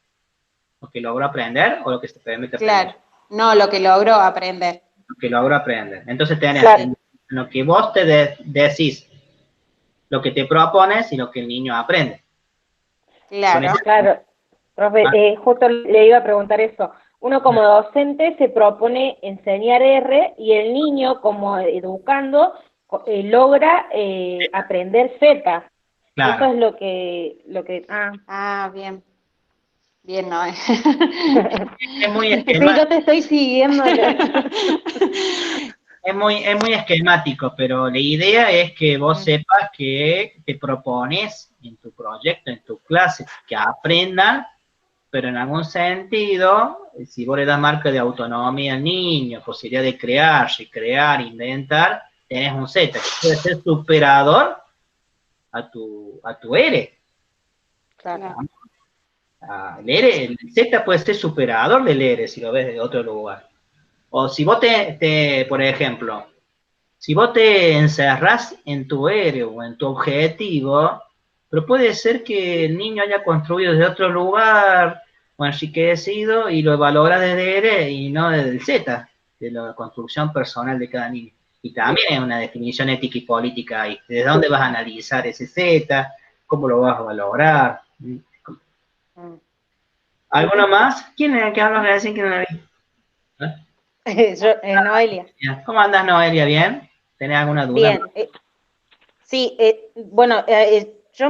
A: ¿Lo que logró aprender o lo que se permite aprender?
B: Claro, no, lo que logró aprender.
A: Lo que logró aprender. Entonces tenés
B: claro.
A: lo que vos te decís, lo que te propones y lo que el niño aprende.
C: Claro, claro. Profe, justo le iba a preguntar eso. Uno como docente se propone enseñar R y el niño como educando logra aprender Z.
A: Claro.
C: Eso es lo que
B: bien. Bien, ¿no?
A: Es muy
C: esquemático. Sí, yo te estoy siguiendo.
A: Es muy esquemático, pero la idea es que vos sepas que te propones en tu proyecto, en tu clase, que aprendan, pero en algún sentido, si vos le das marca de autonomía al niño, posibilidad de crear, inventar, tenés un Z, que puede ser superador a tu R.
B: Claro.
A: El Z puede ser superador del R, si lo ves de otro lugar. O si vos por ejemplo, si vos te encerrás en tu R o en tu objetivo, pero puede ser que el niño haya construido desde otro lugar o enriquecido y lo valora desde R y no desde el Z, de la construcción personal de cada niño. Y también hay una definición ética y política ahí. ¿Desde dónde vas a analizar ese Z? ¿Cómo lo vas a valorar? ¿Alguno más? ¿Quién es el que habla recién que no la vi?
C: Noelia.
A: ¿Cómo andas, Noelia? ¿Bien? ¿Tenés alguna duda?
C: Bien. Sí, bueno, yo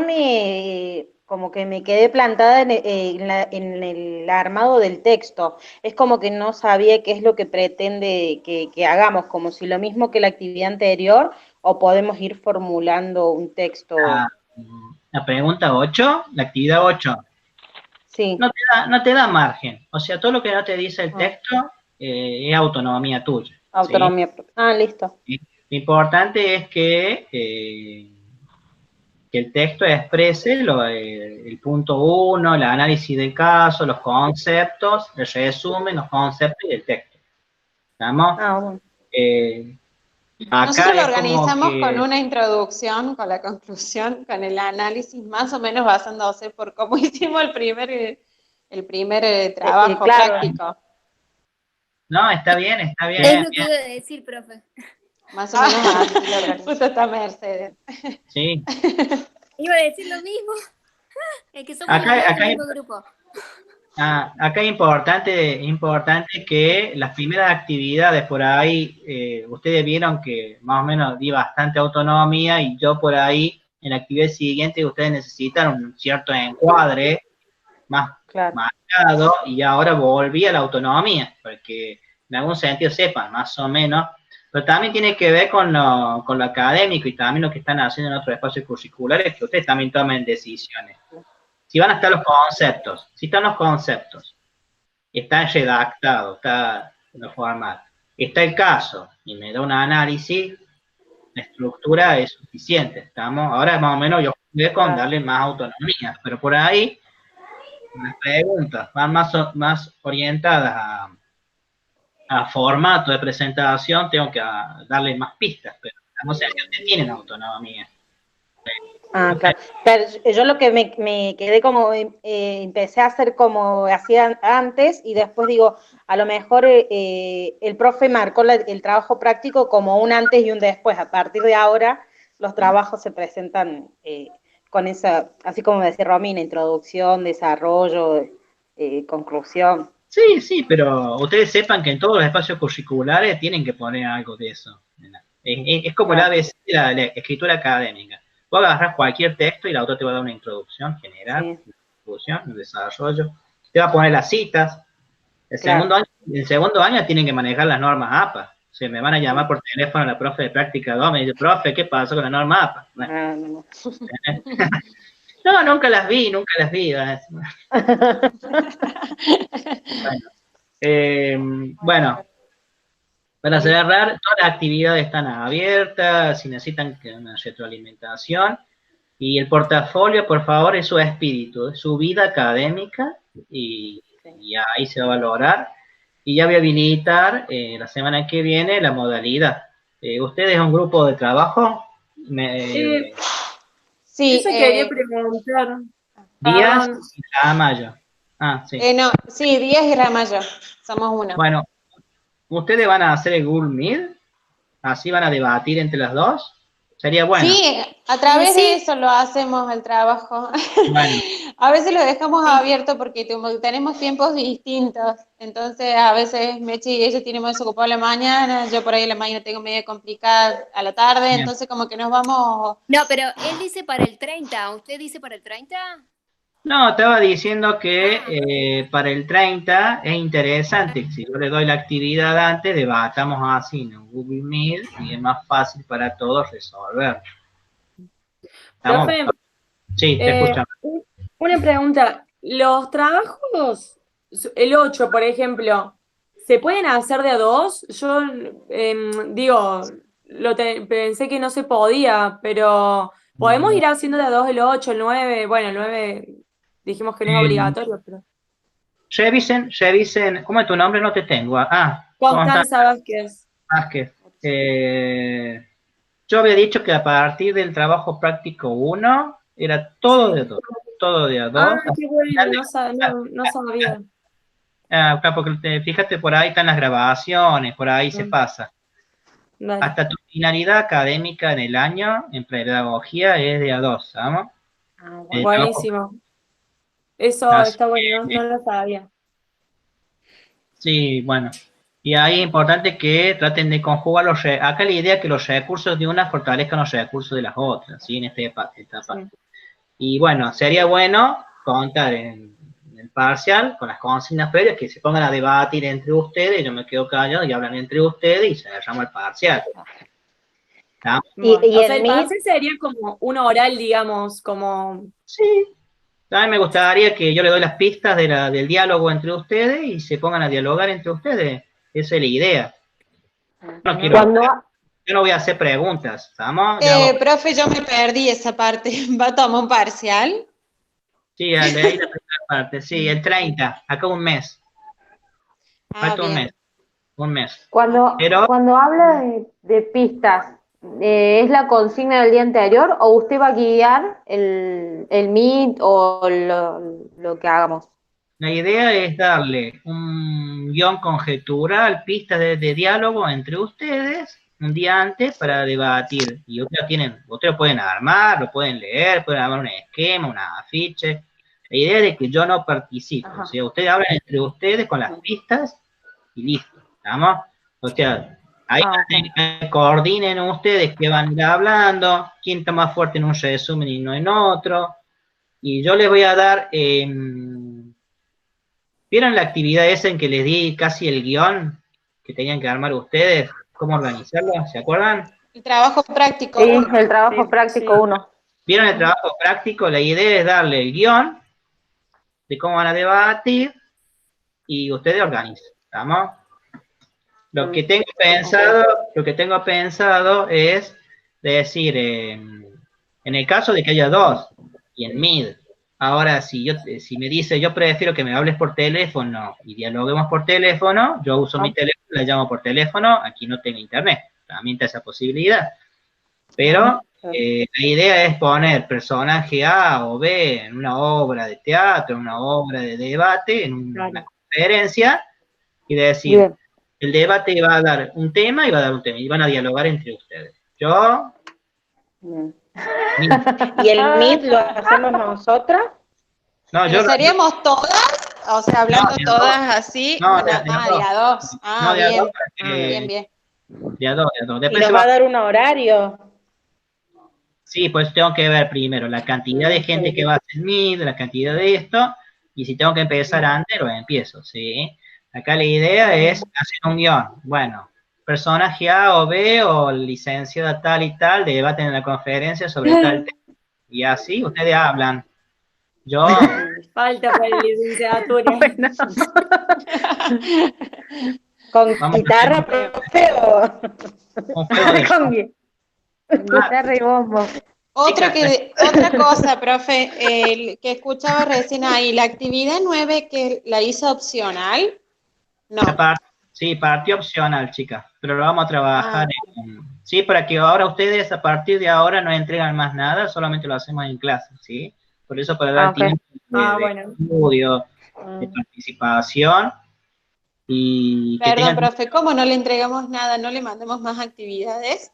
C: como que me quedé plantada en el armado del texto. Es como que no sabía qué es lo que pretende que hagamos, como si lo mismo que la actividad anterior, o podemos ir formulando un texto.
A: La pregunta 8, la actividad 8.
C: Sí.
A: No te da margen. O sea, todo lo que no te dice el texto es autonomía tuya.
C: Autonomía. ¿Sí? Listo.
A: Lo importante es que el texto exprese el punto 1, el análisis del caso, los conceptos, el resumen, los conceptos y el texto. ¿Estamos?
B: Bueno. Nosotros lo organizamos con una introducción, con la conclusión, con el análisis, más o menos basándose por cómo hicimos el primer trabajo práctico.
A: No, está bien.
D: Es lo que iba a decir, profe.
B: Más o menos así lo organizamos. Justo está Mercedes.
A: Sí.
D: Iba a decir lo mismo. Es que somos el mismo grupo.
A: Acá es importante que las primeras actividades por ahí, ustedes vieron que más o menos di bastante autonomía y yo por ahí en la actividad siguiente ustedes necesitan un cierto encuadre más marcado y ahora volví a la autonomía, porque en algún sentido sepan más o menos Pero también tiene que ver con lo académico y también lo que están haciendo en otros espacios curriculares, que ustedes también tomen decisiones. Si van a estar los conceptos, si están los conceptos, está redactado, está en lo formal, está el caso, y me da un análisis, la estructura es suficiente, ¿estamos? Ahora más o menos yo jugué con darle más autonomía, pero por ahí las preguntas van más orientadas a formato de presentación, tengo que darle más pistas, pero no sé, que tienen autonomía.
C: Ah, claro. Claro, yo lo que me quedé como, empecé a hacer como hacía antes y después digo, a lo mejor el profe marcó el trabajo práctico como un antes y un después. A partir de ahora los trabajos se presentan con esa, así como decía Romina, introducción, desarrollo, conclusión.
A: Sí, pero ustedes sepan que en todos los espacios curriculares tienen que poner algo de eso. Es como el ABC de la escritura académica. Vos agarrás cualquier texto y el autor te va a dar una introducción general, una introducción, un desarrollo, te va a poner las citas. El segundo año tienen que manejar las normas APA. O sea, me van a llamar por teléfono la profe de práctica 2, me dice, profe, ¿qué pasó con la norma APA? Bueno. No, nunca las vi. Bueno, para cerrar, todas las actividades están abiertas, si necesitan una retroalimentación. Y el portafolio, por favor, es su espíritu, es su vida académica, y ahí se va a valorar. Y ya voy a habilitar la semana que viene la modalidad. ¿Ustedes un grupo de trabajo?
B: Sí,
E: Eso quería preguntar.
A: Díaz y Ramallo. Sí.
B: No, sí, Díaz y Ramallo, somos uno.
A: Bueno, ¿ustedes van a hacer el Google Meet? ¿Así van a debatir entre las dos? Sería bueno.
B: Sí, a través de eso lo hacemos el trabajo.
A: Bueno.
B: A veces lo dejamos abierto porque tenemos tiempos distintos. Entonces, a veces Mechi y ella tienen más ocupado la mañana, yo por ahí la mañana tengo medio complicada a la tarde,
A: Bien.
B: entonces como que nos vamos...
D: No, pero él dice para el 30, ¿usted dice para el 30?
A: No, estaba diciendo que para el 30 es interesante, si yo le doy la actividad antes, debatamos así en Google Meet y es más fácil para todos resolver.
E: Profe,
A: sí, te escuchamos.
E: Una pregunta, ¿los trabajos, el 8, por ejemplo, se pueden hacer de a dos? Yo digo, pensé que no se podía, pero podemos ir haciendo de a dos el 8, el 9, bueno, el 9 dijimos que no es obligatorio, pero...
A: Revisen, ¿cómo es tu nombre? No te tengo.
E: Constanza Vázquez.
A: Yo había dicho que a partir del trabajo práctico 1 era todo de a dos. Todo de a dos.
E: Qué bueno, no sabía.
A: Porque fíjate, por ahí están las grabaciones, por ahí se pasa.
E: Vale.
A: Hasta tu finalidad académica en el año, en pedagogía, es de a dos, ¿sabes?
E: Buenísimo. Eso está bueno, no lo sabía.
A: Sí, bueno. Y ahí es importante que traten de conjugar acá la idea es que los recursos de una fortalezcan los recursos de las otras, ¿sí? En esta etapa. Sí. Y bueno, sería bueno contar en el parcial con las consignas previas, que se pongan a debatir entre ustedes, yo me quedo callado y hablan entre ustedes y cerramos el parcial.
E: Y el parcial sería como un oral, digamos, como...
A: Sí. También me gustaría que yo le doy las pistas del diálogo entre ustedes y se pongan a dialogar entre ustedes. Esa es la idea. Yo no voy a hacer preguntas, ¿estamos?
B: Profe, yo me perdí esa parte. ¿Va a tomar un parcial?
A: Sí, leí la primera parte. Sí, el 30, acá un mes. Falta un mes.
C: Cuando habla de pistas, ¿es la consigna del día anterior o usted va a guiar el Meet o lo que hagamos?
A: La idea es darle un guión conjetural, pistas de diálogo entre ustedes un día antes para debatir. Y ustedes lo pueden armar, lo pueden leer, pueden armar un esquema, una afiche. La idea es de que yo no participe. O sea, ustedes hablan entre ustedes con las pistas y listo. ¿Estamos? O sea, ahí coordinen ustedes qué van a ir hablando, quién está más fuerte en un resumen y no en otro. Y yo les voy a dar... ¿Vieron la actividad esa en que les di casi el guión que tenían que armar ustedes? cómo organizarlo, ¿se acuerdan?
B: El trabajo práctico.
C: Sí, el trabajo práctico
E: sí.
C: 1.
A: ¿Vieron el trabajo práctico? La idea es darle el guión de cómo van a debatir y ustedes organizan, ¿estamos? Lo que tengo pensado es decir, en el caso de que haya dos, y en Meet, ahora si me dice yo prefiero que me hables por teléfono y dialoguemos por teléfono, yo uso mi teléfono, la llamo por teléfono, aquí no tengo internet, también está esa posibilidad. Pero la idea es poner personaje A o B en una obra de teatro, en una obra de debate, en una conferencia, y decir,
C: Bien.
A: el debate va a dar un tema y va a dar un tema, y van a dialogar entre ustedes. Yo...
C: Bien. ¿Y el Meet lo hacemos nosotras?
A: No,
B: ¿Pero seríamos todas? O sea, hablando
A: de
B: todas
A: a dos.
B: así.
A: No,
B: Bueno,
A: de a
B: dos.
A: No, de a
B: Bien.
A: dos, porque-
B: Bien, bien.
A: de a dos.
C: ¿Y
A: Después
C: nos
A: se
C: va
A: va...
C: a dar un horario?
A: Sí, pues tengo que ver primero la cantidad de gente que va a hacer Meet, la cantidad de esto, y si tengo que empezar antes, lo empiezo, ¿sí? Acá la idea es hacer un guión. Bueno, personaje A o B o licenciada tal y tal debaten en la conferencia sobre tal tema. Y así ustedes hablan. Yo...
E: Falta para la licenciatura.
C: Bueno. ¿Con
A: Vamos a
C: guitarra,
A: hacer
C: profe, o...?
A: un juego de...
C: Con guitarra y bombo.
B: Otra cosa, profe, que escuchaba recién ahí, la actividad 9 que la hizo opcional, no.
A: Sí, partió opcional, chicas, pero lo vamos a trabajar sí, para que ahora ustedes a partir de ahora no entregan más nada, solamente lo hacemos en clase, ¿sí? Por eso para dar tiempo de estudio, de participación y que
B: Perdón,
A: tengan...
B: profe, ¿cómo no le entregamos nada? ¿No le mandemos más actividades?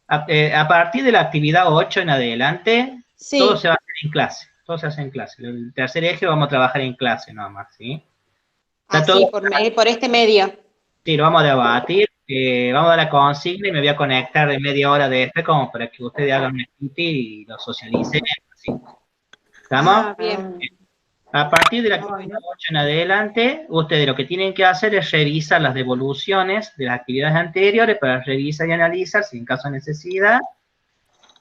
A: A partir de la actividad 8 en adelante,
B: Sí.
A: todo se va a hacer en clase, todo se hace en clase. El tercer eje vamos a trabajar en clase nomás, ¿sí?
B: Así, por este medio.
A: Sí, lo vamos a debatir, vamos a dar la consigna y me voy a conectar de media hora después como para que ustedes hagan un speech y lo socialicen. ¿Sí? ¿Estamos?
B: Bien.
A: A partir de la actividad 8 en adelante, ustedes lo que tienen que hacer es revisar las devoluciones de las actividades anteriores para revisar y analizar si en caso de necesidad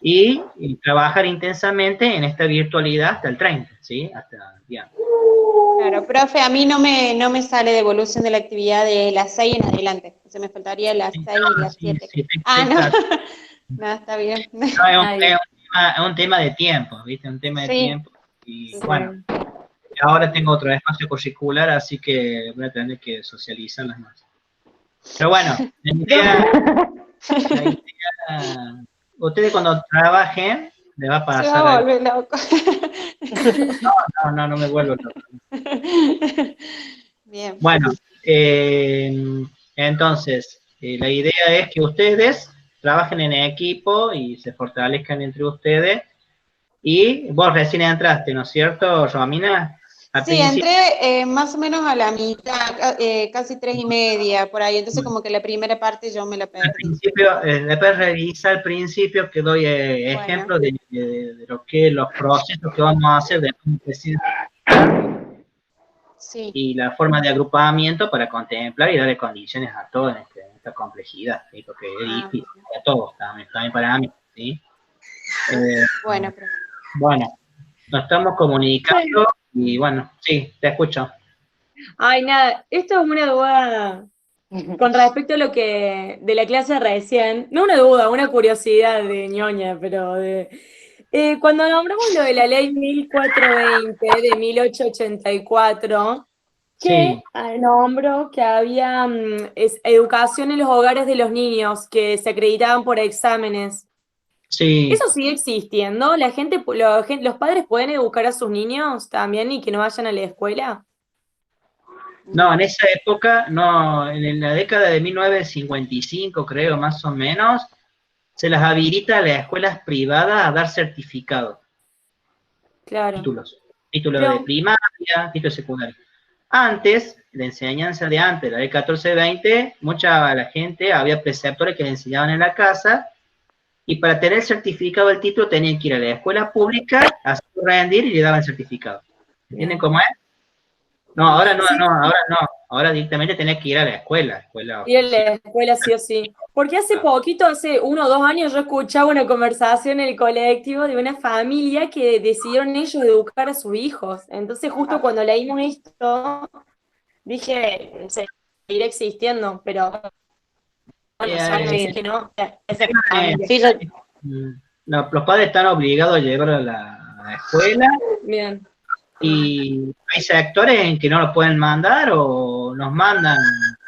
A: y trabajar intensamente en esta virtualidad hasta el 30, ¿sí? Hasta, digamos.
B: Claro, profe, a mí no me sale devolución de la actividad de las 6 en adelante. O sea, me faltaría las 6 y las 7. No, está bien.
A: No, es un tema de tiempo, ¿viste? Un tema de tiempo. Y bueno, ahora tengo otro espacio curricular, así que voy a tener que socializarlas más. Pero bueno, la idea, ustedes cuando trabajen, le va a pasar...
B: Se va a volver loco.
A: No me vuelvo loco.
B: Bien.
A: Bueno, entonces, la idea es que ustedes trabajen en equipo y se fortalezcan entre ustedes. Y vos recién entraste, ¿no es cierto, Romina?
B: Sí, entré más o menos a la mitad, casi 3:30, por ahí. Entonces, como que la primera parte yo me la perdí.
A: Al principio, después revisa al principio que doy ejemplos de lo que los procesos que vamos a hacer de y la forma de agrupamiento para contemplar y darle condiciones a todos en esta complejidad, ¿sí? Porque es difícil para todos, también para mí, ¿sí?
B: Bueno, profe.
A: Bueno, nos estamos comunicando y bueno, sí, te escucho.
E: Ay, nada, esto es una duda con respecto a lo que de la clase recién, no una duda, una curiosidad de ñoña, pero cuando nombramos lo de la ley 1420 de 1884, que nombró que había educación en los hogares de los niños que se acreditaban por exámenes.
A: Sí.
E: ¿Eso sigue existiendo? ¿Los padres pueden educar a sus niños también y que no vayan a la escuela?
A: No, en esa época, no, en la década de 1955, creo, más o menos, se las habilita a las escuelas privadas a dar certificados.
E: Claro.
A: Títulos de primaria, títulos secundarios. Antes, la enseñanza de antes, la de 1420, mucha la gente, había preceptores que le enseñaban en la casa, y para tener el certificado del título tenían que ir a la escuela pública, a rendir y le daban el certificado. ¿Entienden cómo es? No, ahora no,
E: Sí,
A: ahora no. Ahora directamente tenés que ir a la escuela.
E: ir a la escuela sí o sí. Porque hace poquito, hace 1 o 2 años, yo escuchaba una conversación en el colectivo de una familia que decidieron ellos educar a sus hijos. Entonces, justo cuando leímos esto, dije, seguirá existiendo, pero bueno, sabes
A: Eh,
E: que no, esa
A: eh,
E: familia.
C: Sí, yo,
A: los padres están obligados a llevarlo a la escuela
E: Bien.
A: y hay sectores en que no lo pueden mandar o nos mandan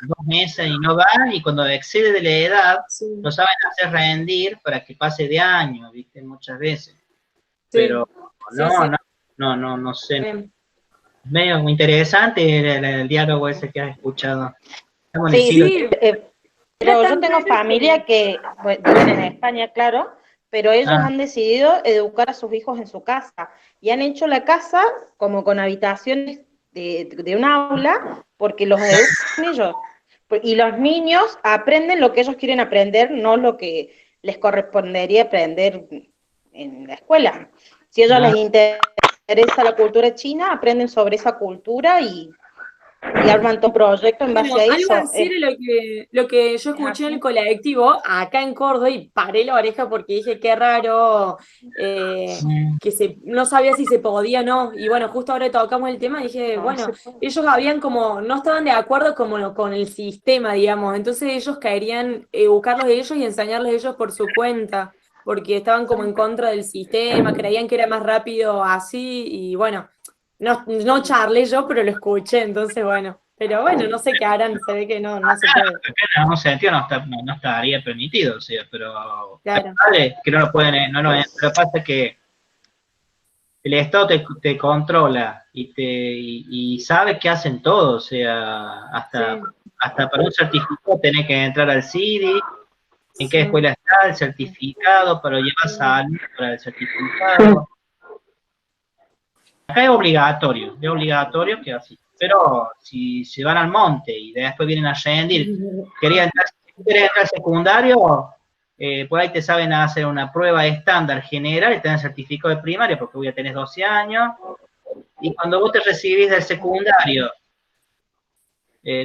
A: 2 meses y no van y cuando excede de la edad
E: Sí,
A: lo saben hacer rendir para que pase de año, ¿viste? Muchas veces.
E: sí,
A: Pero
E: sí, sí,
A: no sé.
E: bien.
A: Medio muy interesante el diálogo ese que has escuchado. Estamos en el
C: sí,
A: siglo
E: Sí, era
C: pero yo
E: tan
C: tengo
E: raro
C: familia que pues, viven en España, claro, pero ellos
A: Ah,
C: han decidido educar a sus hijos en su casa y han hecho la casa como con habitaciones de un aula porque los educan ellos. Y los niños aprenden lo que ellos quieren aprender, no lo que les correspondería aprender en la escuela. Si a ellos
A: ah,
C: les interesa la cultura china, aprenden sobre esa cultura y arman todo proyecto en
E: bueno,
C: base a
E: algo
C: eso.
E: así era lo que yo
C: Es
E: escuché en el
C: así.
E: colectivo acá en Córdoba y paré la oreja porque dije, qué raro,
A: mm,
E: no sabía si se podía o no. Y bueno, justo ahora tocamos el tema y dije,
C: No,
E: bueno, ellos habían como, no estaban de acuerdo como con el sistema, digamos. Entonces ellos querían educarlos ellos y enseñarles ellos por su cuenta, porque estaban como en contra del sistema, creían que era más rápido así y bueno. No charlé yo, pero lo escuché, entonces bueno. Pero bueno, no sé qué harán, se ve que no se puede.
A: acá en algún sentido no estaría permitido, o sea, pero hay
E: Claro.
A: padres que no lo pueden, lo que pasa es que el Estado te controla y sabe que hacen todo, o sea,
E: Sí,
A: hasta para un certificado tenés que entrar al CIDI, en qué
E: sí.
A: escuela está el certificado, para llevar salud para el certificado. Acá es obligatorio que así. Pero si se van al monte y después vienen a rendir, si querés entrar al secundario, por ahí te saben hacer una prueba estándar general y te dan certificado de primaria porque vos ya tenés 12 años. Y cuando vos te recibís del secundario,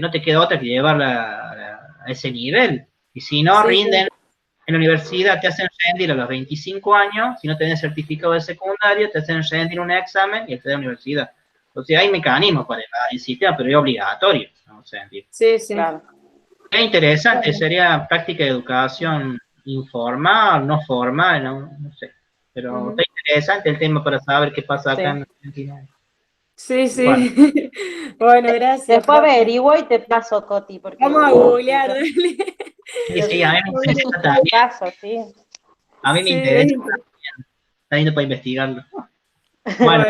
A: no te queda otra que llevarla a ese nivel. Y si no
E: Sí, sí.
A: rinden en la universidad, te hacen rendir a los 25 años, si no tenés certificado de secundario, te hacen rendir un examen y te da universidad. O sea, hay mecanismos para el sistema, pero es obligatorio, ¿no?
E: Sí, sí.
C: Claro.
A: Es interesante,
E: Bueno.
A: sería práctica de educación informal, no formal, no sé. Pero está
E: Ujú.
A: interesante el tema para saber qué pasa acá
C: Sí.
A: en Argentina.
E: Sí,
A: Bueno,
E: sí. Bueno, gracias,
C: Después
E: profe.
C: averiguo y te paso, Coti,
E: Vamos a
C: porque
E: googlear, dale.
A: sí, a mí me interesa
C: te
A: también,
C: paso, sí.
A: a mí me interesa,
E: Sí,
A: está yendo para investigarlo. Bueno,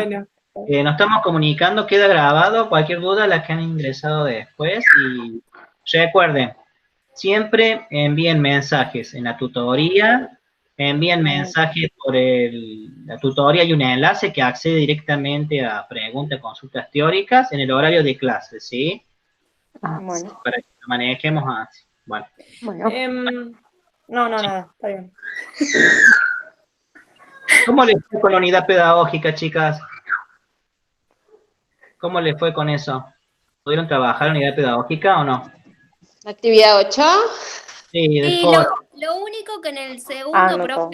E: bueno.
A: nos estamos comunicando, queda grabado, cualquier duda las que han ingresado después y recuerden, siempre envíen mensajes en la tutoría, envíen mensajes por la tutoría y un enlace que accede directamente a preguntas, consultas teóricas en el horario de clase, ¿sí?
C: Bueno,
A: Para que lo manejemos así. Bueno,
C: bueno.
E: No, nada, está bien.
A: ¿cómo les fue con la unidad pedagógica, chicas? ¿Cómo les fue con eso? ¿Pudieron trabajar en unidad pedagógica o no?
B: Actividad 8.
A: Sí, del
D: Sí,
A: foro,
D: lo único que en el
C: Ah,
D: segundo,
C: no todo.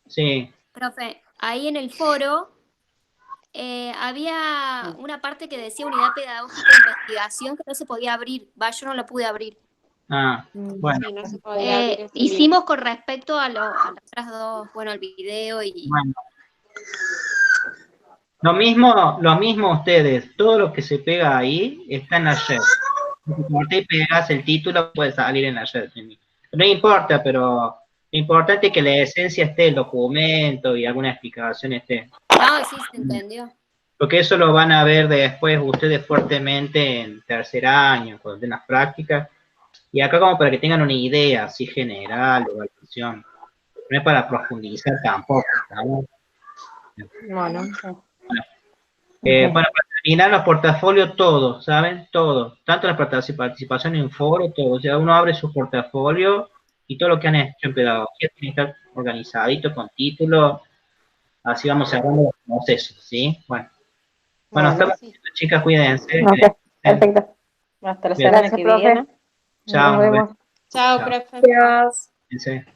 A: sí.
D: profe, ahí en el foro había una parte que decía unidad pedagógica e investigación que no se podía abrir. Va, yo no la pude abrir.
A: Ah, bueno,
B: Sí, no se podía abrir ese link.
D: Hicimos con respecto a las otras dos, bueno, el video y...
A: bueno. Lo mismo ustedes, todo lo que se pega ahí está en la red. Si te pegas el título, puede salir en la red. No importa, pero lo importante es que la esencia esté, el documento y alguna explicación esté.
D: Ah, sí, se entendió.
A: Porque eso lo van a ver después ustedes fuertemente en tercer año, cuando den las prácticas. Y acá como para que tengan una idea así general de evaluación. No es para profundizar tampoco, ¿no?
E: Bueno.
A: Para terminar los portafolios, todos, ¿saben? Todos. Tanto la participación en foro, todo. O sea, uno abre su portafolio y todo lo que han hecho en pedagogía tiene que estar organizadito con título. Así vamos cerrando los procesos, ¿sí? Bueno,
C: Bueno,
A: estamos
B: Sí.
A: chicas, cuídense.
F: Ok, perfecto.
C: Hasta la
A: Bien.
C: semana
F: Gracias,
C: que
F: profe.
C: viene.
A: Chao,
F: Nos
A: nos
F: vemos.
A: vemos.
B: Chao,
A: Chao.
B: profe.
E: Gracias.
A: Cuídense.